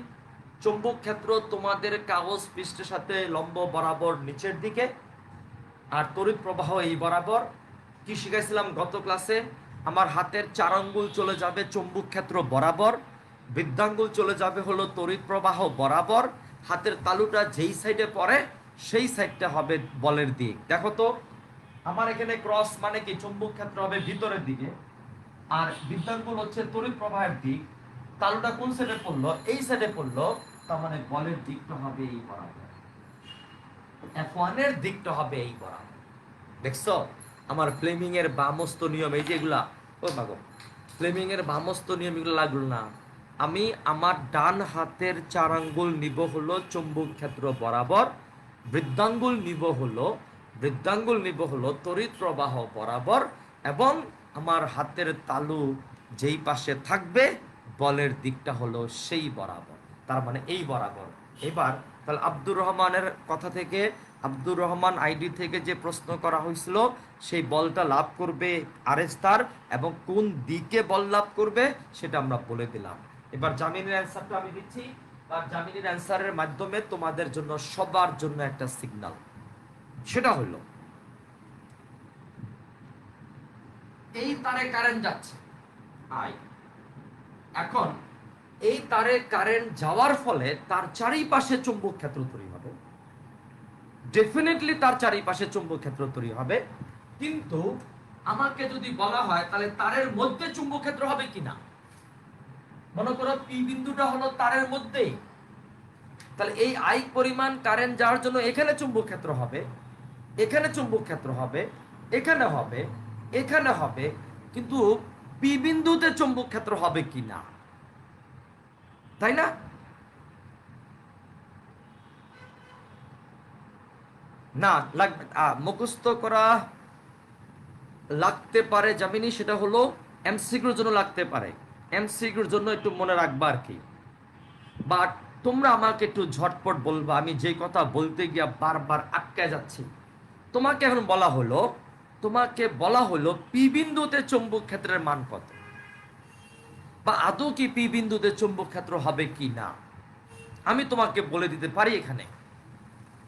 চৌম্বক ক্ষেত্র তোমাদের কাগজ পৃষ্ঠের সাথে লম্ব বরাবর নিচের দিকে, আর তড়িৎ প্রবাহ এই বরাবর। কি শিখাইছিলাম গত ক্লাসে? আমার হাতের 4 আঙ্গুল চলে যাবে চৌম্বক ক্ষেত্র বরাবর, বৃদ্ধাঙ্গুল চলে যাবে হলো তড়িৎ প্রবাহ বরাবর। হাতের তালুটা যেই সাইডে পড়ে সেই সাইডটা হবে বলের দিক। দেখো তো, আমার এখানে ক্রস মানে কি? চৌম্বক ক্ষেত্র হবে ভিতরের দিকে, আর বৃদ্ধাঙ্গুল হচ্ছে তড়িৎ প্রবাহের দিক। তালুটা কোন সাইডে পড়লো? এই সাইডে পড়লো, তার মানে বলের দিকটা হবে এই বরাবর, F1 এর দিকটা হবে এই বরাবর। দেখছো আমার ফ্লেমিং এর বামস্ত নিয়ম, এই যে এগুলা, ও বাগো, ফ্লেমিং এর বামস্ত নিয়ম এগুলো লাগলো না। আমি আমার ডান হাতের 4 আঙ্গুল নিব হলো চৌম্বক ক্ষেত্র বরাবর, বৃদ্ধাঙ্গুল নিব হলো তড়িৎ প্রবাহ বরাবর, এবং আমার হাতের তালু যেই পাশে থাকবে বলের দিকটা হলো সেই বরাবর, তার মানে এই বরাবর। এবার তাহলে আব্দুর রহমানের কথা থেকে, আব্দুর রহমান আইডি থেকে যে প্রশ্ন করা হয়েছিল, সেই বলটা লাভ করবে RS তার, এবং কোন দিকে বল লাভ করবে সেটা আমরা বলে দিলাম। এবার জামিনের অ্যান্সারটা আমি দিচ্ছি, আর জামিনের অ্যান্সারের মাধ্যমে তোমাদের জন্য সবার জন্য একটা সিগন্যাল, সেটা হলো এই তারে কারেন্ট যাচ্ছে I, এখন এই তারে কারেন্ট যাওয়ার ফলে তার চারিপাশে চুম্বক ক্ষেত্র তৈরি হবে, ডেফিনেটলি তার চারিপাশে চুম্বক ক্ষেত্র তৈরি হবে। কিন্তু আমাকে যদি বলা হয় তাহলে তারের মধ্যে চুম্বক ক্ষেত্র হবে কিনা, মনে করো পি বিন্দুটা হলো তারের মধ্যেই, তাহলে এই আই পরিমাণ কারেন্ট যাওয়ার জন্য এখানে চুম্বক ক্ষেত্র হবে, এখানে চুম্বক ক্ষেত্র হবে, এখানে হবে, এখানে হবে, কিন্তু পি বিন্দুতে চুম্বক ক্ষেত্র হবে কিনা, তাই না? না লাগবে, মুখস্থ করা লাগতে পারে জামিনী, সেটা হলো এমসিকিউর জন্য লাগতে পারে, এমসিকিউর জন্য একটু মনে রাখবা আর কি। বাট তোমরা আমাকে একটু ঝটপট বলবা, আমি যে কথা বলতে গিয়া বারবার আটকায় যাচ্ছি। তোমাকে এখন বলা হলো, তোমাকে বলা হলো পি বিন্দুতে চুম্বক ক্ষেত্রের মান কত, বা আদৌ কি পি বিন্দুতে চুম্বক ক্ষেত্র হবে কি না। আমি তোমাকে বলে দিতে পারি এখানে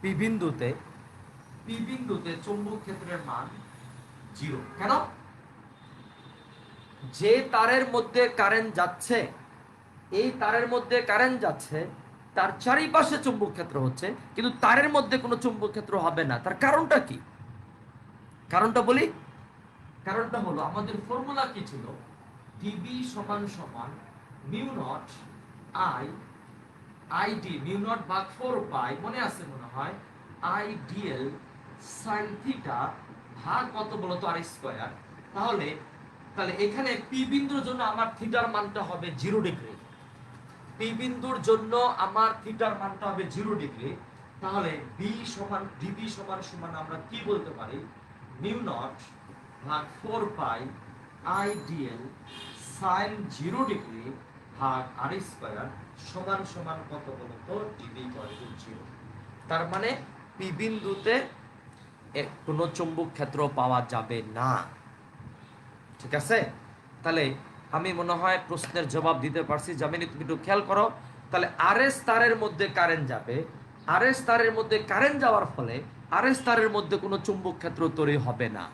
পি বিন্দুতে, পি বিন্দুতে চুম্বক ক্ষেত্রের মান 0। কেন? যে তারের মধ্যে কারেন্ট যাচ্ছে, এই তারের মধ্যে কারেন্ট যাচ্ছে, তার চারিপাশে চুম্বক ক্ষেত্র হচ্ছে, কিন্তু তারের মধ্যে কোনো চুম্বক ক্ষেত্র হবে না। তার কারণটা কি? কারণটা বলি, কারণটা হলো আমাদের ফর্মুলা কি ছিল, ডিবি সমান সমান mu not I, I D mu not ভাগ 4 পাই, মনে আছে মনে হয়, আই ডিএল সাইন থিটা ভাগ কত বলো তো, আর স্কয়ার। তাহলে তাহলে এখানে পি বিন্দুর জন্য আমার থিটার মানটা হবে 0 ডিগ্রি, পি বিন্দুর জন্য আমার থিটার মানটা হবে 0 ডিগ্রি। তাহলে বি সমান ডিবি সমান সমান আমরা কি বলতে পারি, মিউ নট ভাগ 4 পাই আই ডিএল সাইন 0 ডিগ্রি ভাগ আর স্কয়ার সমান সমান কত বলতো, ডিবি ইকুয়াল টু 0। তার মানে পি বিন্দুতে কোনো চুম্বক ক্ষেত্র পাওয়া যাবে না। ঠিক আছে? তাহলে আমি মনে হয় প্রশ্নের জবাব দিতে পারছি। জামিনী তুমি একটু খেয়াল করো, তাহলে আরএস তারের মধ্যে কারেন্ট যাবে, আরএস তারের মধ্যে কারেন্ট যাওয়ার ফলে আরএস তারের মধ্যে কোনো চুম্বক ক্ষেত্র তৈরি হবে না,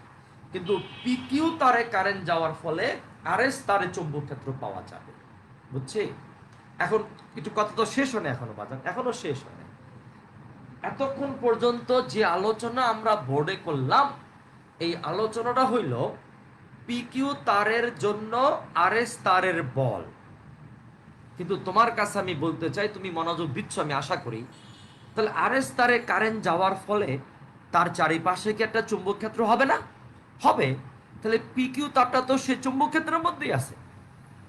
কিন্তু পিকিউ তারে কারেন্ট যাওয়ার ফলে আরএস তারে চুম্বক ক্ষেত্র পাওয়া যাবে। বুঝছি? এখন একটু কথা তো শেষ হয় না এখনো, বাজান এখনো শেষ হয় না। এতক্ষণ পর্যন্ত যে আলোচনা আমরা বোর্ডে করলাম, এই আলোচনাটা হইল পিকিউ তারের জন্য আরএস তারের বল। কিন্তু তোমার কাছে আমি বলতে চাই, তুমি মনোযোগ দিচ্ছ আমি আশা করি, তাহলে আরএস তারে কারেন্ট যাওয়ার ফলে তার চারিপাশে কি একটা চুম্বক ক্ষেত্র হবে না? হবে। তাহলে পিকিউ তারটা তো সে চুম্বক ক্ষেত্রের মধ্যেই আছে,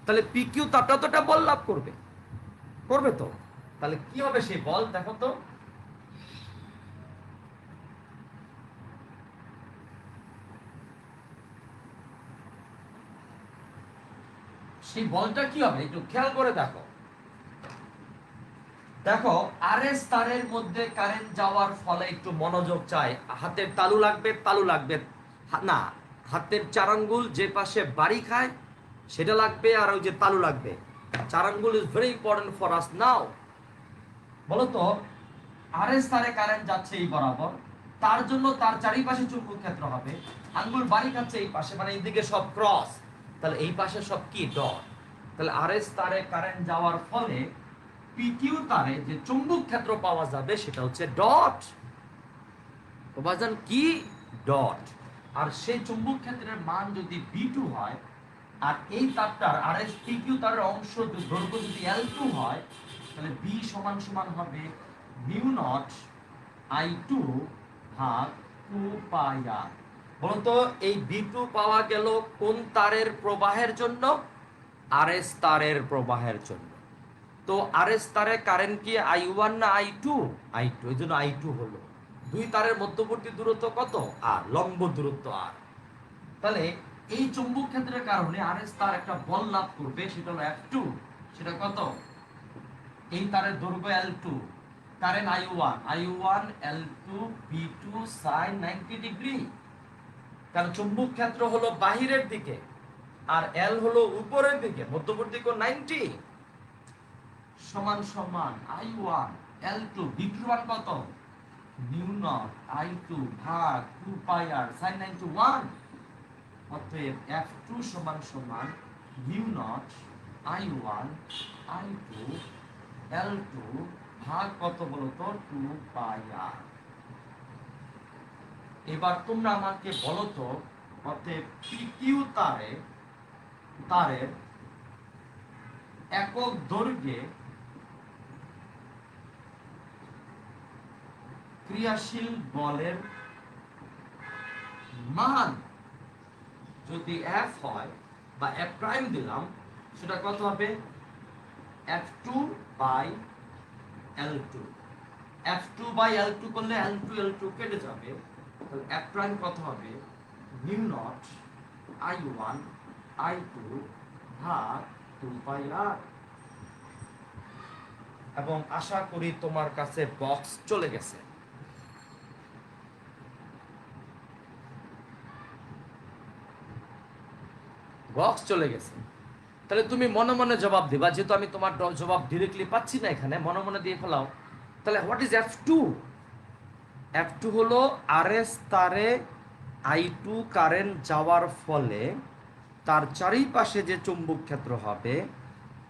তাহলে পিকিউ তারটা তো একটা বল লাভ করবে, করবে তো। তাহলে কি হবে সেই বল, দেখো তো। সেই বলটা কি হবে একটু খেয়াল করে দেখো। দেখো আরএস তারের মধ্যে কারেন্ট যাওয়ার ফলে একটু মনোযোগ চাই, হাতের তালু লাগবে, তালু লাগবে না, হাতের চার আঙ্গুল যে পাশে বাড়ি খায় সেটা লাগবে, আর ওই যে তালু লাগবে। চার আঙ্গুল is very important for us now. বলো তো, আরএস তারে কারেন্ট যাচ্ছে এই বরাবর, তার জন্য তার চারিপাশে চুম্বক ক্ষেত্র হবে, আঙ্গুল বাড়ি খাচ্ছে এই পাশে, মানে এইদিকে সব ক্রস, তাহলে এই পাশে সব কি ডট। তাহলে আরএস তারে কারেন্ট যাওয়ার ফলে পিকিউ তারে যে চুম্বক ক্ষেত্র পাওয়া যাবে সেটা হচ্ছে ডট। তো বাজান কি, ডট। আর সেই চুম্বক ক্ষেত্রের মান যদি B2 হয়, আর এই তারটার আরএস পিকিউ তারের অংশ দৈর্ঘ্য যদি L2 হয়, তাহলে B সমান সমান হবে মিউ নট I2 ভাগ 2 পাই আর। বলতো এই B2 পাওয়া গেল কোন তারের প্রবাহের জন্য? আরএস তারের প্রবাহের জন্য। তো আরএস তারে কারেন্ট কি I1 না I2? I2, এই জন্য I2 হলো। দুই তারের মধ্যবর্তী দূরত্ব কত? আর লম্ব দূরত্ব আর। তাহলে এই চুম্বক ক্ষেত্রের কারণে আরএস তার একটা বল লাভ করবে, সেটা হলো F2। সেটা কত? এই তারের দৈর্ঘ্য L2, current I1, I1 L2 B2 sin 90 degree. কারণ চুম্বক ক্ষেত্র হলো বাহিরের দিকে আর L হলো উপরের দিকে, মধ্যবর্তী কোণ 90, সমান সমান I1 L2 B2 মান কত? মিউ নট I2 ভাগ 2 পাই আর sin 91। অতএব F2 সমান সমান mu naught I1 I2 L2 ভাগ কত বলতো 2 পাই আর। এবার তোমরা আমাকে বলো তো অতএব পিকিউ তারের একক দৈর্ঘ্যে ক্রিয়াশীল বলের মান যদি F হয় বা F প্রাইম দিলাম, সেটা কত হবে F2 by L2। F2 by L2 করলে L2 কেটে যাবে, তাহলে F প্রাইম কত হবে মিউ নট I1 I2 ভাগ 2 পাই আর। এবং আশা করি তোমার কাছে বক্স চলে গেছে। বক্স চলে গেছে, তাহলে তুমি মনে মনে জবাব দিবা, যেহেতু আমি তোমার জবাব ডিরেক্টলি পাচ্ছি না এখানে, মনে মনে দিয়ে ফেলাও। তাহলে হোয়াট ইজ F2? F2 হলো আরএস তারে I2 কারেন্ট যাওয়ার ফলে তার চারিপাশে যে চুম্বক ক্ষেত্র হবে,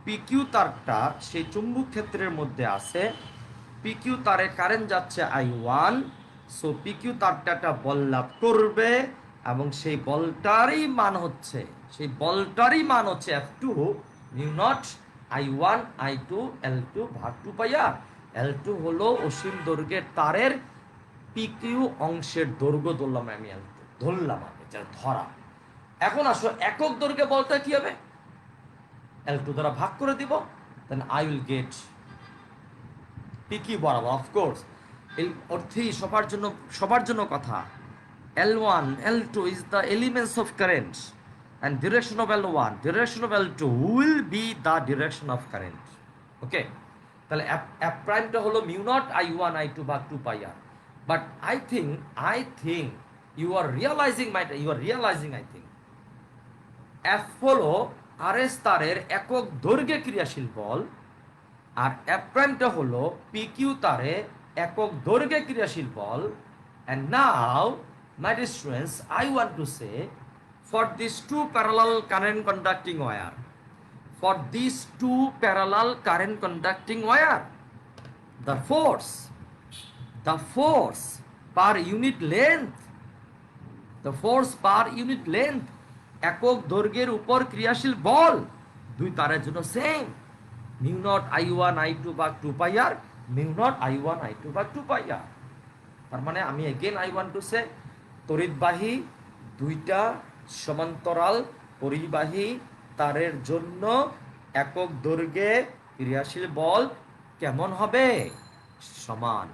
পিকিউ তারটা সেই চুম্বক ক্ষেত্রের মধ্যে আছে। পিকিউ তারে কারেন্ট যাচ্ছে I1, সো পিকিউ তারটা একটা বল লাভ করবে এবং সেই বলটারই মান হচ্ছে F2 mu naught I1 I2 L2 ভাগ 2 পাই আর। L2 হলো অসীম দৈর্ঘ্যের তারের পিকিউ অংশের দৈর্ঘ্য ধরলাম আমি, ধরলাম আমি ধরা। এখন আসো একক দৈর্ঘ্যে বলটা কি হবে, L2 দ্বারা ভাগ করে দিব, then I will get PQ বরাবর। অফকোর্স এই অর্থেই সবার জন্য কথা, L1 L2 is the elements of current and direction of L1 direction of L2 will be the direction of current। ওকে, তাহলে F প্রাইমটা হলো মিউ নট I1 I2 ভাগ 2 পাই r. But I think you are realizing I think F হলো R S তারের একক দৈর্ঘ্যে ক্রিয়াশীল বল, আর F প্রাইমটা হলো পিকিউ তারে একক দৈর্ঘ্যে ক্রিয়াশীল বল। And now my dear students, I want to say for these two parallel current conducting wire, the force per unit length একক দৈর্ঘ্যের উপর ক্রিয়াশীল বল দুই তারের জন্য same, mu naught I1 I2 ভাগ 2 পাই আর, মিউ নট I1 I2 ভাগ 2 পাই আর। তার মানে আমি again I want to say তড়িৎবাহী দুইটা সমান্তরাল পরিবাহী তারের জন্য একক দৈর্ঘ্যে ক্রিয়াশীল বল কেমন হবে, সমান।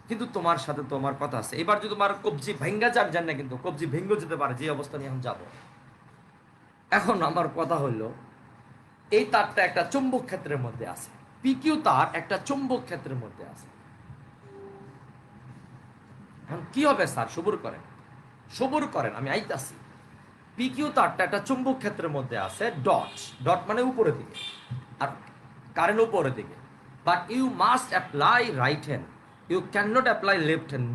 কিন্তু তোমার সাথে তোমার কথা আছে, এবার যদি তোমার কবজি ভেঙ্গা যান না, কিন্তু কবজি ভেঙ্গে যেতে পারে, যে অবস্থা নিয়ে এখন যাব। এখন আমার কথা হলো এই তারটা একটা চুম্বক ক্ষেত্রের মধ্যে আছে, পিকিউ তার একটা চুম্বক ক্ষেত্রের মধ্যে আছে। এখন কি হবে স্যার, সবুর করেন আমি আইতাছি। পিকিউ তারটা একটা চুম্বক ক্ষেত্রের মধ্যে আছে, ডট মানে উপরের দিকে আর কারেন্ট উপরের দিকে। But you must apply right hand, you can not apply left hand,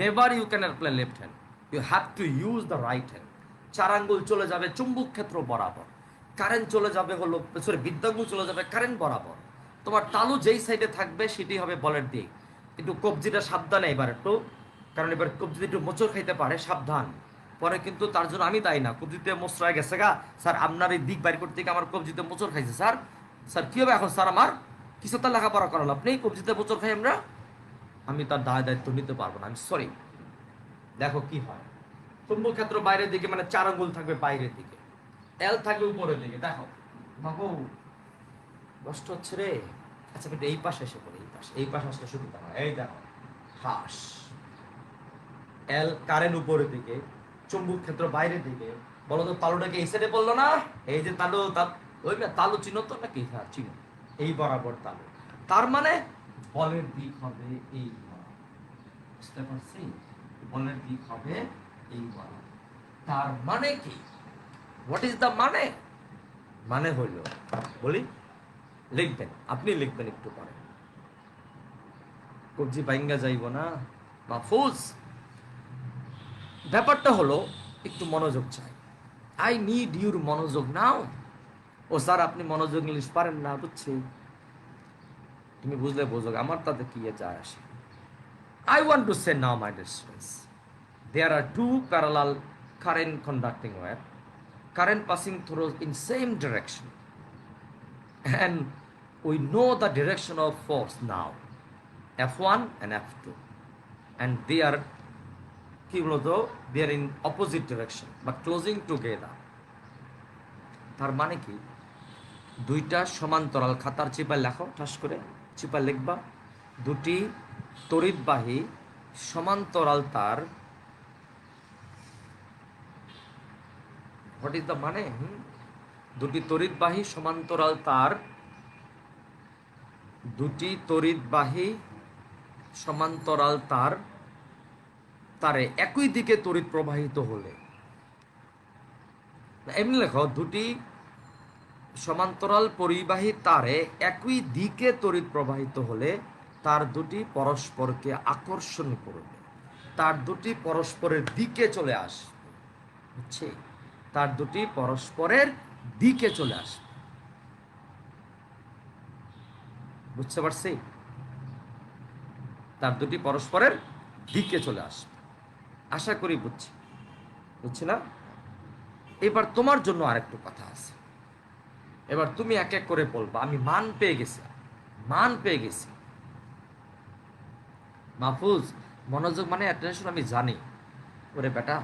never you can apply left hand, you have to use the right hand. 4 আঙ্গুল চলে যাবে চুম্বক ক্ষেত্র বরাবর, কারেন্ট চলে যাবে হলো বৃদ্ধাঙ্গুল চলে যাবে কারেন্ট বরাবর। তোমার তালু যেই সাইডে থাকবে সেটি হবে বলের দিক। কিন্তু কবজিটা সাবধানে এবার একটু, কারণ এবার কবজিতে একটু মোচড় খাইতে পারে, সাবধান। পরে কিন্তু তার জন্য আমি দায়ী না, কবজিতে মোচড়ায় গেছে গা স্যার, আপনার এই দিক বাইর করতে গিয়ে আমার কবজিতে মোচড় খাইছে স্যার কি হবে এখন স্যার, আমার কিছু তার লেখাপড়া করাল আপনি, কবজিতে মোচড় খাই আমি তার দায়িত্ব নিতে পারবো না, আমি সরি। দেখো কি হয়, চুম্বক ক্ষেত্র বাইরের দিকে মানে 4 আঙ্গুল থাকবে বাইরের দিকে, এল থাকবে উপরের দিকে। দেখো বাবু কষ্ট হচ্ছে রে। আচ্ছা কিন্তু এই পাশে এসে পড়ে, এই পাশে আসলে সুবিধা হয়। এই দেখো হাস, এল কারেন্ট উপরের দিকে, চুম্বক ক্ষেত্র বাইরের দিকে। বলো তো তালুটাকে এই সাইডে বললো না, এই যে তালু চিনো তো নাকি? হ্যাঁ চিনো, এই বরাবর তালু। তার মানে বলের দিক হবে এই বরাবর, বুঝতে পারছি? বলের দিক হবে এই বরাবর। তার মানে কি, হোয়াট ইজ দ্য মানে হইল, বলি লিখবেন, আপনি লিখবেন একটু পরে, কবজি বাইঙ্গা যাইব না মাহফুজ। ব্যাপারটা হলো একটু মনোযোগ চাই, আই নিড ইউর মনোযোগ নাও। ও স্যার আপনি মনোযোগ ইংলিশ পারেন না, বুঝছি, তুমি বুঝলে বোঝো, আমার তাতে কি যায় আসে। I want to say now, my dear students, there are two parallel current conducting wire, current passing through in same direction, and we know the direction of force now, F1 and F2, and they are কি বলতো, they are in opposite direction but closing together. তার মানে কি, দুইটা সমান্তরাল, খাতার চিপায় লেখো, ঠাস করে চিপায় লিখবা, দুটি তড়িৎবাহী সমান্তরাল তার, হোয়াট ইজ দ্য মানে, দুটি তড়িৎবাহী সমান্তরাল তার, দুটি তড়িৎবাহী সমান্তরাল তার তারে একই দিকে তড়িৎ প্রবাহিত হলে, এমনি লেখো, দুটি সমান্তরাল পরিবাহী তারে একই দিকে তড়িৎ প্রবাহিত হলে তার দুটি পরস্পরকে আকর্ষণ করবে, তার দুটি পরস্পরের দিকে চলে আসবে, বুঝছে, তার দুটি পরস্পরের দিকে চলে আসবে, বুঝতে পারছি, তার দুটি পরস্পরের দিকে চলে আসবে, আশা করি বুঝছি, বুঝছি না? এবার তোমার জন্য আরেকটু কথা আছে, এবার তুমি এক এক করে বলবা, আমি মান পেয়ে গেছি, মান পেয়ে গেছি। মাহফুজ মনোযোগ মানে অ্যাটেনশন, আমি জানি। ওরে বেটা,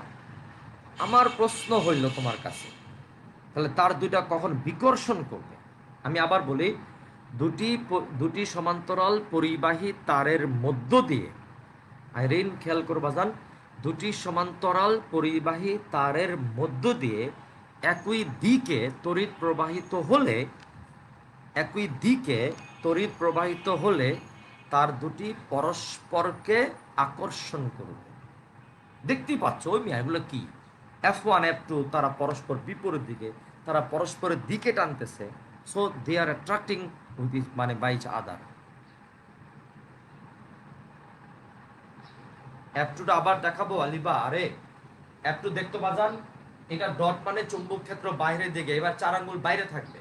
আমার প্রশ্ন হইল তোমার কাছে, তাহলে তার দুইটা কখন বিকর্ষণ করবে? আমি আবার বলি, দুটি সমান্তরাল পরিবাহী তারের মধ্য দিয়ে, আইরিন খেয়াল করবা যান, দুটি সমান্তরাল পরিবাহী তারের মধ্য দিয়ে একই দিকে তড়িৎ প্রবাহিত হলে, একই দিকে তড়িৎ প্রবাহিত হলে তার দুটি পরস্পরকে আকর্ষণ করবে। দেখতেই পাচ্ছ ওই মিয়া, এগুলো কি, F1 F2, তারা পরস্পর বিপরীত দিকে, তারা পরস্পরের দিকে টানতেছে, so they are attracting with মানে বাই ইচ আদার। F2টা আবার দেখাবো আলিবা, আরে F2 দেখতে বাজান, এটা ডট মানে চুম্বক ক্ষেত্র বাইরের দিকে, এবার 4 আঙ্গুল বাইরে থাকবে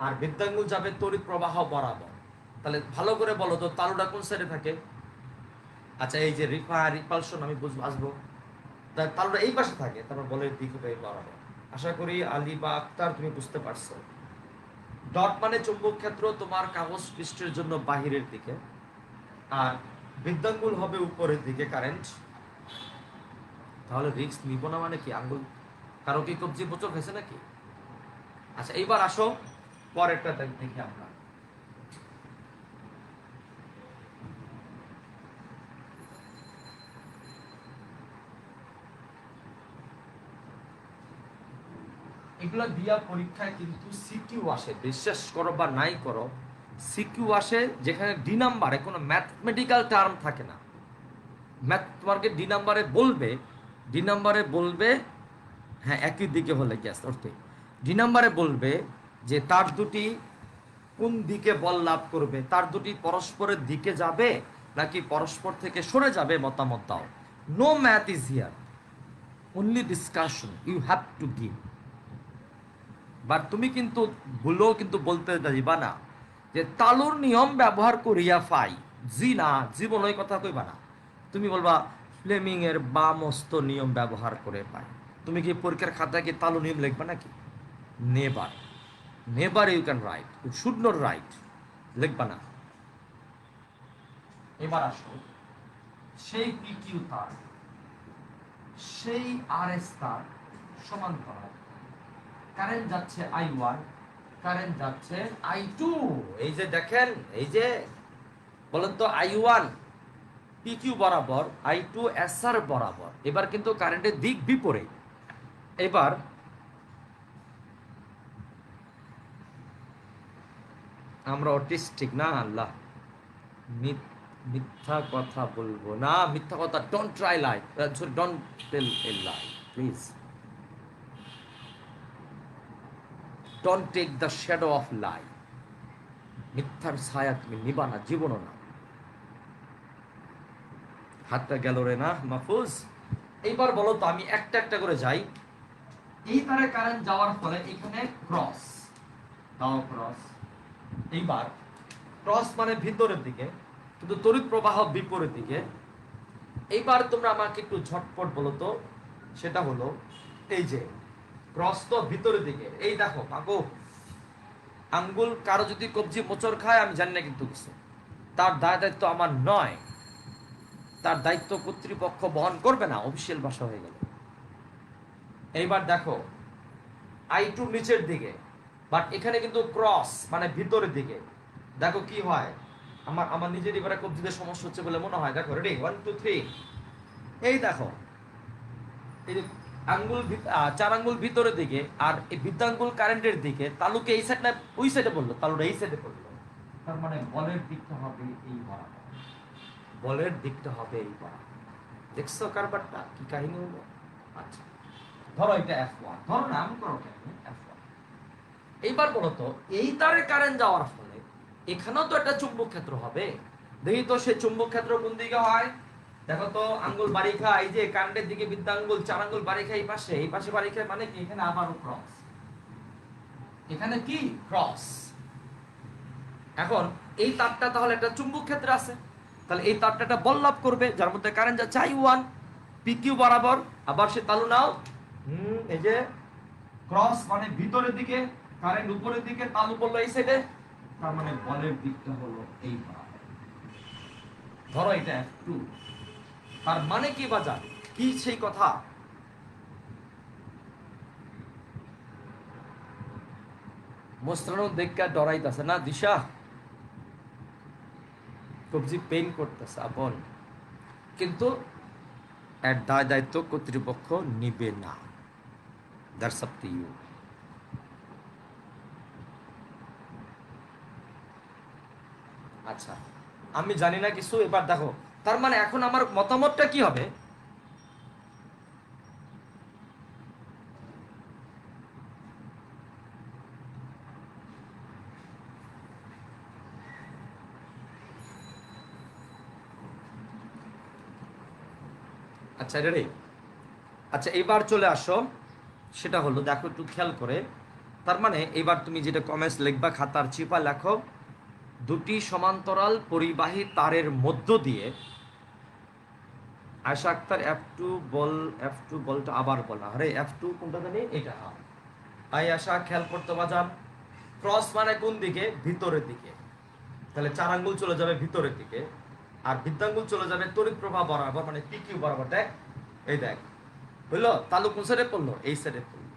আর বৃদ্ধাঙ্গুল যাবে তড়িৎ প্রবাহ বরাবর। তাহলে ভালো করে বলো তো, তালুটা কোন সাইডে থাকে? আচ্ছা, এই যে রিপালশন আমি বুঝবো, আসবো, তালুটা এই পাশে থাকে, তারপর বলের দিক হবে বরাবর। আশা করি আলী বা আক্তার তুমি বুঝতে পারছো। ডট মানে চুম্বক ক্ষেত্র তোমার কাগজ পৃষ্ঠের জন্য বাহিরের দিকে, আর বৃদ্ধাঙ্গুল হবে উপরের দিকে কারেন্ট। তাহলে রিস্ক নিব না মানে কি, আঙ্গুল কারো কি কবজি বোচক হয়েছে নাকি? আচ্ছা এইবার আসো পরেরটা দেখি আমরা। এগুলো দিয়া পরীক্ষায় কিন্তু সিকিউ আসে, বিশ্বাস করো বা নাই করো, সিকিউ আসে, যেখানে ডি নাম্বারে কোনো ম্যাথমেটিক্যাল টার্ম থাকে না। তোমাকে ডি নাম্বারে বলবে হ্যাঁ একই দিকে হলে গ্যাস অর্থে, ডি নাম্বারে বলবে যে তার দুটি কোন দিকে বল লাভ করবে, তার দুটি পরস্পরের দিকে যাবে নাকি পরস্পর থেকে সরে যাবে, মতামত দাও। No math is here, only discussion you have to give. But তুমি কিন্তু ভুলেও কিন্তু বলতে দিবা না যে তালুর নিয়ম ব্যবহার করিয়া ফাই, জি না, জীবন ওই কথা কইবা না। তুমি বলবা ফ্লেমিং এর বামস্ত নিয়ম ব্যবহার করে পাই। তুমি কি পরীক্ষার খাতায় কি তালু নিয়ম লিখবা নাকি? Never, never you can write, you should not write, লিখবা না। এবার আসো, সেই পিকিউ তার, সেই আর এস তার সমান্তরাল, কারেন্ট যাচ্ছে I1, কারেন্ট যাচ্ছে I2। এই যে দেখেন, এই যে বলেন তো, I1 PQ বরাবর, I2 SR বরাবর। এবার কিন্তু কারেন্টের দিক বিপরীত। এবার আমরা অটিস্টিক না, আল্লাহ, মিথ্যা কথা বলবো না, মিথ্যা কথা, don't try lie, sorry don't tell a lie please, don't take the shadow of lie. মিথ্যার ছায়া তুমি নিবা না, জীবনও না। হাতটা গেল রে না মাহফুজ। এইবার বলো তো, আমি একটা একটা করে যাই। এই তারে কারেন্ট যাওয়ার ফলে এখানে ক্রস, দাও ক্রস। এইবার ক্রস মানে ভিতরের দিকে, কিন্তু তড়িৎ প্রবাহ বিপরীত দিকে। এইবার তোমরা আমাকে একটু ঝটপট বলো তো, সেটা হলো এই যে ক্রস তো ভিতরের দিকে, এই দেখো মাগো, আঙ্গুল কারো যদি কবজি মোচড় খায় আমি জানি না কিন্তু কিছু, তার দায় দায়িত্ব আমার নয়, তার দায়িত্ব কর্তৃপক্ষ বহন করবে না, অফিসিয়াল ভাষা হয়ে গেল। এইবার দেখো I2 নিচের দিকে, বাট এখানে কিন্তু ক্রস মানে ভিতরের দিকে। দেখো কি হয়, আমার আমার নিজের এবারে কবজিতে সমস্যা হচ্ছে বলে মনে হয়। দেখো রেডি, 1 2 3, এই দেখো এই যে আঙ্গুল 4 আঙ্গুল ভিতরের দিকে, আর এই বৃদ্ধাঙ্গুল কারেন্টের দিকে। তালুকে এই সাইড না ওই সাইডে পড়লো, তালুটা এই সাইডে পড়লো, তার মানে বলের দিকটা হবে এই বরাবর, বলের দিকটা হবে এই বরাবর। দেখছো কারবারটা কি কাহিনী হলো? আচ্ছা ধরো এটা F1, ধরো না আমি করো কেন F1। এইবার বলো তো, এই তারে কারেন্ট যাওয়ার ফলে এখানেও তো একটা চুম্বক ক্ষেত্র হবে। দেখি তো সেই চুম্বক ক্ষেত্র কোন দিকে হয়। দেখো তো আঙ্গুল বাড়ি খায়, এই যে কারেন্টের দিকে বৃদ্ধাঙ্গুল 4 আঙ্গুল বাড়ি খায়, এই পাশে বাড়ি খায়, মানে কি এখানে আবারও ক্রস, এখানে কি ক্রস। এখন এই তারটা তাহলে একটা চুম্বক ক্ষেত্রে আছে, তাহলে এই তারটা একটা বল লাভ করবে, যার মধ্যে কারেন্ট যাচ্ছে I1 PQ বরাবর। আবার সে তালু নাও, এই যে ক্রস মানে ভিতরের দিকে, কারেন্ট উপরের দিকে, তালু পড়লো এই সাইডে, তার মানে বলের দিকটা হলো এই বরাবর। ধরো এটা F2, তার মানে কি বাজার, কি সেই কথা। মোস্তানো দেখা ডরাইতেছে না দিশা, কবজি পেইন করতেছে আপন, কিন্তু এর দায় দায়িত্ব কর্তৃপক্ষ নিবে না। That's up to you. আচ্ছা আমি জানি না কিছু, এবার দেখো তার মানে এখন আমার মতামতটা কি হবে। আচ্ছা রেডি, আচ্ছা এবার চলে আসো, সেটা হলো দেখো একটু খেয়াল করে। তার মানে এবার তুমি যেটা কমেন্টস লিখবা খাতার চিপা লেখো, দুটি সমান্তরাল পরিবাহী তারের মধ্য দিয়ে। আয়শা আক্তার F2 বল, F2 বলটা আবার বলা, আরে F2 কোনটা জানি এটা। আই আশা খেয়াল করতে বাজান, ক্রস মানে কোন দিকে, ভিতরের দিকে, তাহলে 4 আঙ্গুল চলে যাবে ভিতরের দিকে, আর বৃদ্ধাঙ্গুল চলে যাবে তড়িৎ প্রবাহ বরাবর, মানে PQ বরাবর। দেখ এই দেখ বুঝলো, তালু কোন সাইডে পড়লো, এই সাইডে পড়লো।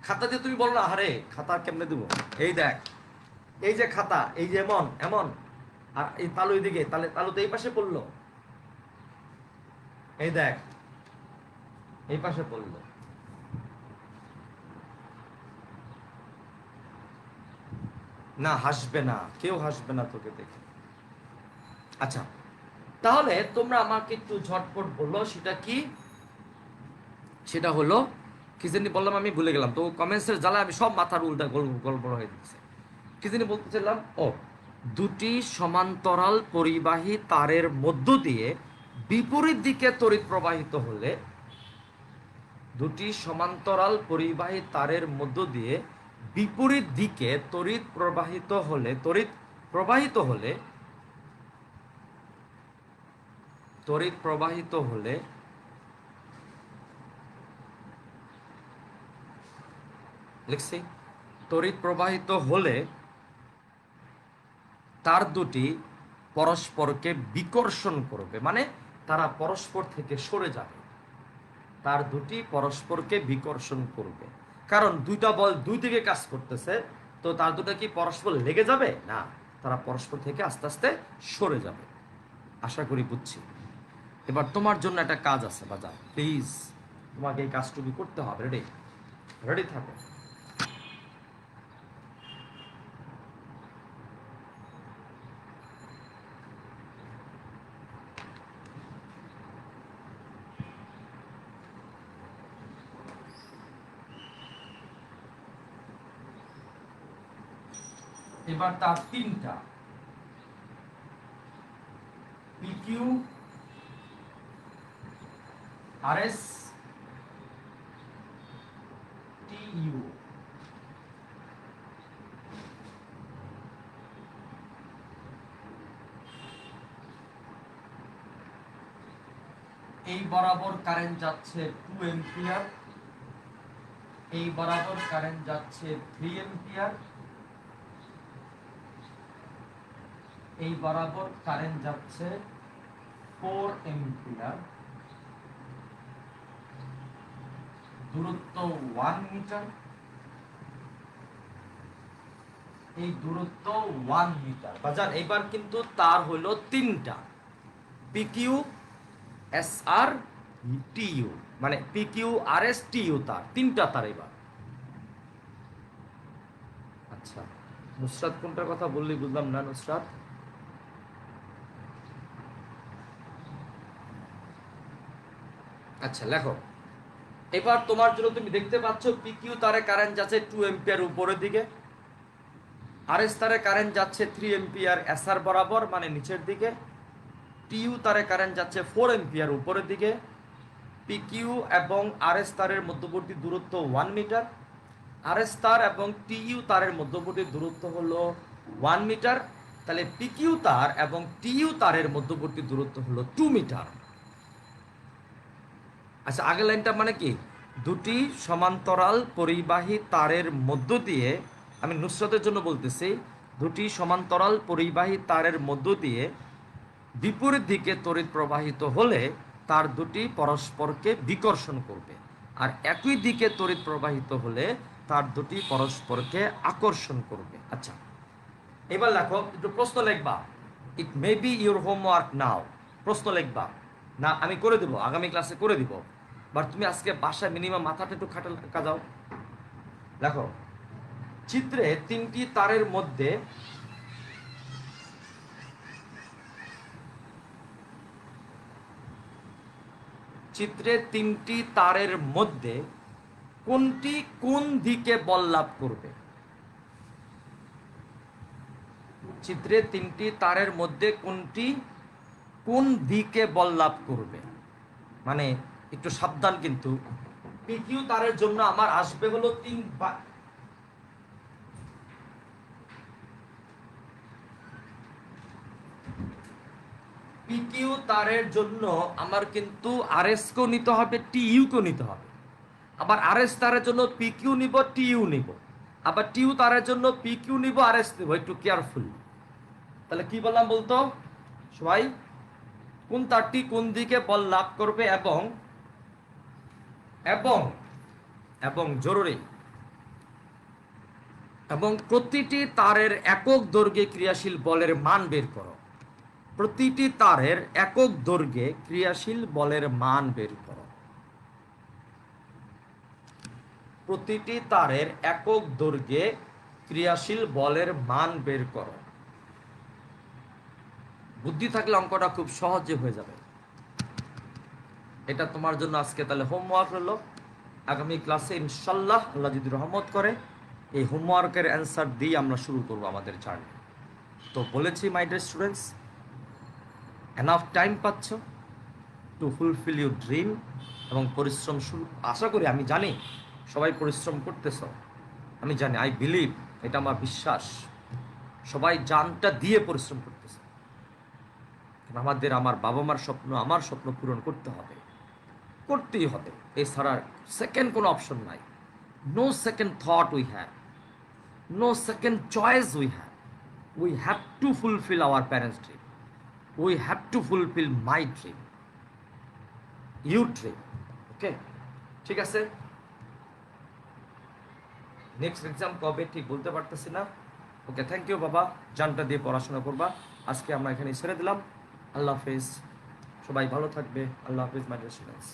খাতা দিয়ে তুমি বলো না, আরে খাতা কেমনে দিব, এই দেখ এই যে খাতা, এই যে এমন এমন, আর এই তালু এইদিকে, তাহলে তালু তো এই পাশে পড়লো, এই দেখ এই পাশে পড়লো। না হাসবে না, কেউ হাসবে না তোকে দেখে। আচ্ছা তাহলে তোমরা আমাকে একটু ঝটপট বললো সেটা কি, সেটা হলো কি জানি বললাম আমি ভুলে গেলাম, তো কমেন্টসের জ্বালায় আমি সব মাথার উল্টা গল্প হয়ে দিচ্ছে। কি জানি বলতে চাইলাম, ও দুটি সমান্তরাল পরিবাহী তারের মধ্য দিয়ে বিপরীত দিকে তড়িৎ প্রবাহিত হলে, দুটি সমান্তরাল পরিবাহী তারের মধ্য দিয়ে বিপরীত দিকে তড়িৎ প্রবাহিত হলে, তড়িৎ প্রবাহিত হলে লিখছি, তড়িৎ প্রবাহিত হলে তার দুটি পরস্পরকে বিকর্ষণ করবে, মানে তারা পরস্পর থেকে সরে যাবে, তার দুটি পরস্পরকে বিকর্ষণ করবে। কারণ দুইটা বল দুই দিকে কাজ করতেছে, তো তার দুটো কি পরস্পর লেগে যাবে না, তারা পরস্পর থেকে আস্তে আস্তে সরে যাবে। আশা করি বুঝছি। এবার তোমার জন্য একটা কাজ আছে বাজার, প্লিজ তোমাকে এই কাজটুকু করতে হবে। রেডি, রেডি থাকো। এবার তার তিনটা PQ RS TU, এই বরাবর কারেন্ট যাচ্ছে 2 এম্পিয়ার, এই বরাবর কারেন্ট যাচ্ছে 3 এম্পিয়ার, এই বরাবর কারেন্ট যাচ্ছে 4 এম্পিয়ার, দূরত্ব 1 মিটার, এই দূরত্ব 1 মিটার। বাজান এবার কিন্তু তার হলো তিনটা, পিকিউ, এসআর, টিইউ, মানে পিকিউ, আরএস, টিইউ, তার তিনটা তার। এবার আচ্ছা নুসরাত কোনটার কথা বললি বুঝলাম না নুসরাত। আচ্ছা লেখো। এবার তোমার জন্য তুমি দেখতে পাচ্ছ পিকিউ তারে কারেন্ট যাচ্ছে 2 এম্পিয়ার উপরের দিকে, আরএস তারে কারেন্ট যাচ্ছে 3 এম্পিয়ার এসআর বরাবর মানে নিচের দিকে, টিইউ তারে কারেন্ট যাচ্ছে 4 এম্পিয়ার উপরের দিকে, পিকিউ এবং আরএস তারের মধ্যবর্তী দূরত্ব 1 মিটার, আরএস তার এবং টিইউ তারের মধ্যবর্তী দূরত্ব হলো 1 মিটার। তাহলে পিকিউ তার এবং টিইউ তারের মধ্যবর্তী দূরত্ব হলো 2 মিটার। আচ্ছা আগের লাইনটা মানে কি, দুটি সমান্তরাল পরিবাহী তারের মধ্য দিয়ে, আমি নুসরতের জন্য বলতেছি, দুটি সমান্তরাল পরিবাহী তারের মধ্য দিয়ে বিপরীত দিকে তড়িৎ প্রবাহিত হলে তার দুটি পরস্পরকে বিকর্ষণ করবে, আর একই দিকে তড়িৎ প্রবাহিত হলে তার দুটি পরস্পরকে আকর্ষণ করবে। আচ্ছা এবার লেখো, একটু প্রশ্ন লিখবা। ইট মে বি ইউর হোমওয়ার্ক নাও। প্রশ্ন লিখবা না, আমি করে দিব, আগামী ক্লাসে করে দিব, বাট তুমি আজকে বাসায় মিনিমাম মাথাটা একটু কাজাও। লেখো, চিত্রে তিনটি তারের মধ্যে কোনটি কোন দিকে বল লাভ করবে? চিত্রে তিনটি তারের মধ্যে কোনটি কোন দিকে বল লাভ করবে, মানে একটু সাবধান কিন্তু। পিকিউ তারের জন্য আমার আসবে হলো পিকিউ তারের জন্য আমার কিন্তু আরএস কেও নিতে হবে, টিইউ কেও নিতে হবে। আবার আরএস তারের জন্য পিকিউ নিব, টিইউ নিব, আবার টিইউ তারের জন্য পিকিউ নিব, আরএস নিব। একটু কেয়ারফুল। তাহলে কি বললাম বলতো সবাই, কোন তারটি কোন দিকে বল লাভ করবে এবং এবং এবং জরুরি, এবং প্রতিটি তারের একক দৈর্ঘ্যে ক্রিয়াশীল বলের মান বের করো। প্রতিটি তারের একক দৈর্ঘ্যে ক্রিয়াশীল বলের মান বের করো। প্রতিটি তারের একক দৈর্ঘ্যে ক্রিয়াশীল বলের মান বের করো। বুদ্ধি থাকলে অঙ্কটা খুব সহজে হয়ে যাবে। এটা তোমার জন্য আজকে তাহলে হোমওয়ার্ক হলো। আগামী ক্লাসে ইনশাল্লাহ আল্লাহ যদি রহমত করে এই হোমওয়ার্কের অ্যান্সার দিয়ে আমরা শুরু করব আমাদের জার্নি। তো বলেছি মাই ডিয়ার স্টুডেন্টস, এনাফ টাইম পাচ্ছ টু ফুলফিল ইউর ড্রিম, এবং পরিশ্রম শুরু। আশা করি, আমি জানি সবাই পরিশ্রম করতেছ, আমি জানি, আই বিলিভ, এটা আমার বিশ্বাস, সবাই জানটা দিয়ে পরিশ্রম করতেছে। আমাদের, আমার বাবা মার স্বপ্ন, আমার স্বপ্ন পূরণ করতে হবে, করতেই হবে। এছাড়া সেকেন্ড কোনো অপশন নাই। No second thought we have, no second choice we have. We have to fulfil our parents dream, we have to fulfil my dream, your dream. Okay, ঠিক আছে। নেক্সট এক্সাম কবে ঠিক বলতে পারতেছি না। ওকে, থ্যাংক ইউ বাবা, জানটা দিয়ে পড়াশোনা করবা। আজকে আমরা এখানে ছেড়ে দিলাম। আল্লাহ হাফেজ, সবাই ভালো থাকবে। আল্লাহ হাফেজ মাই ডিয়ার স্টুডেন্টস।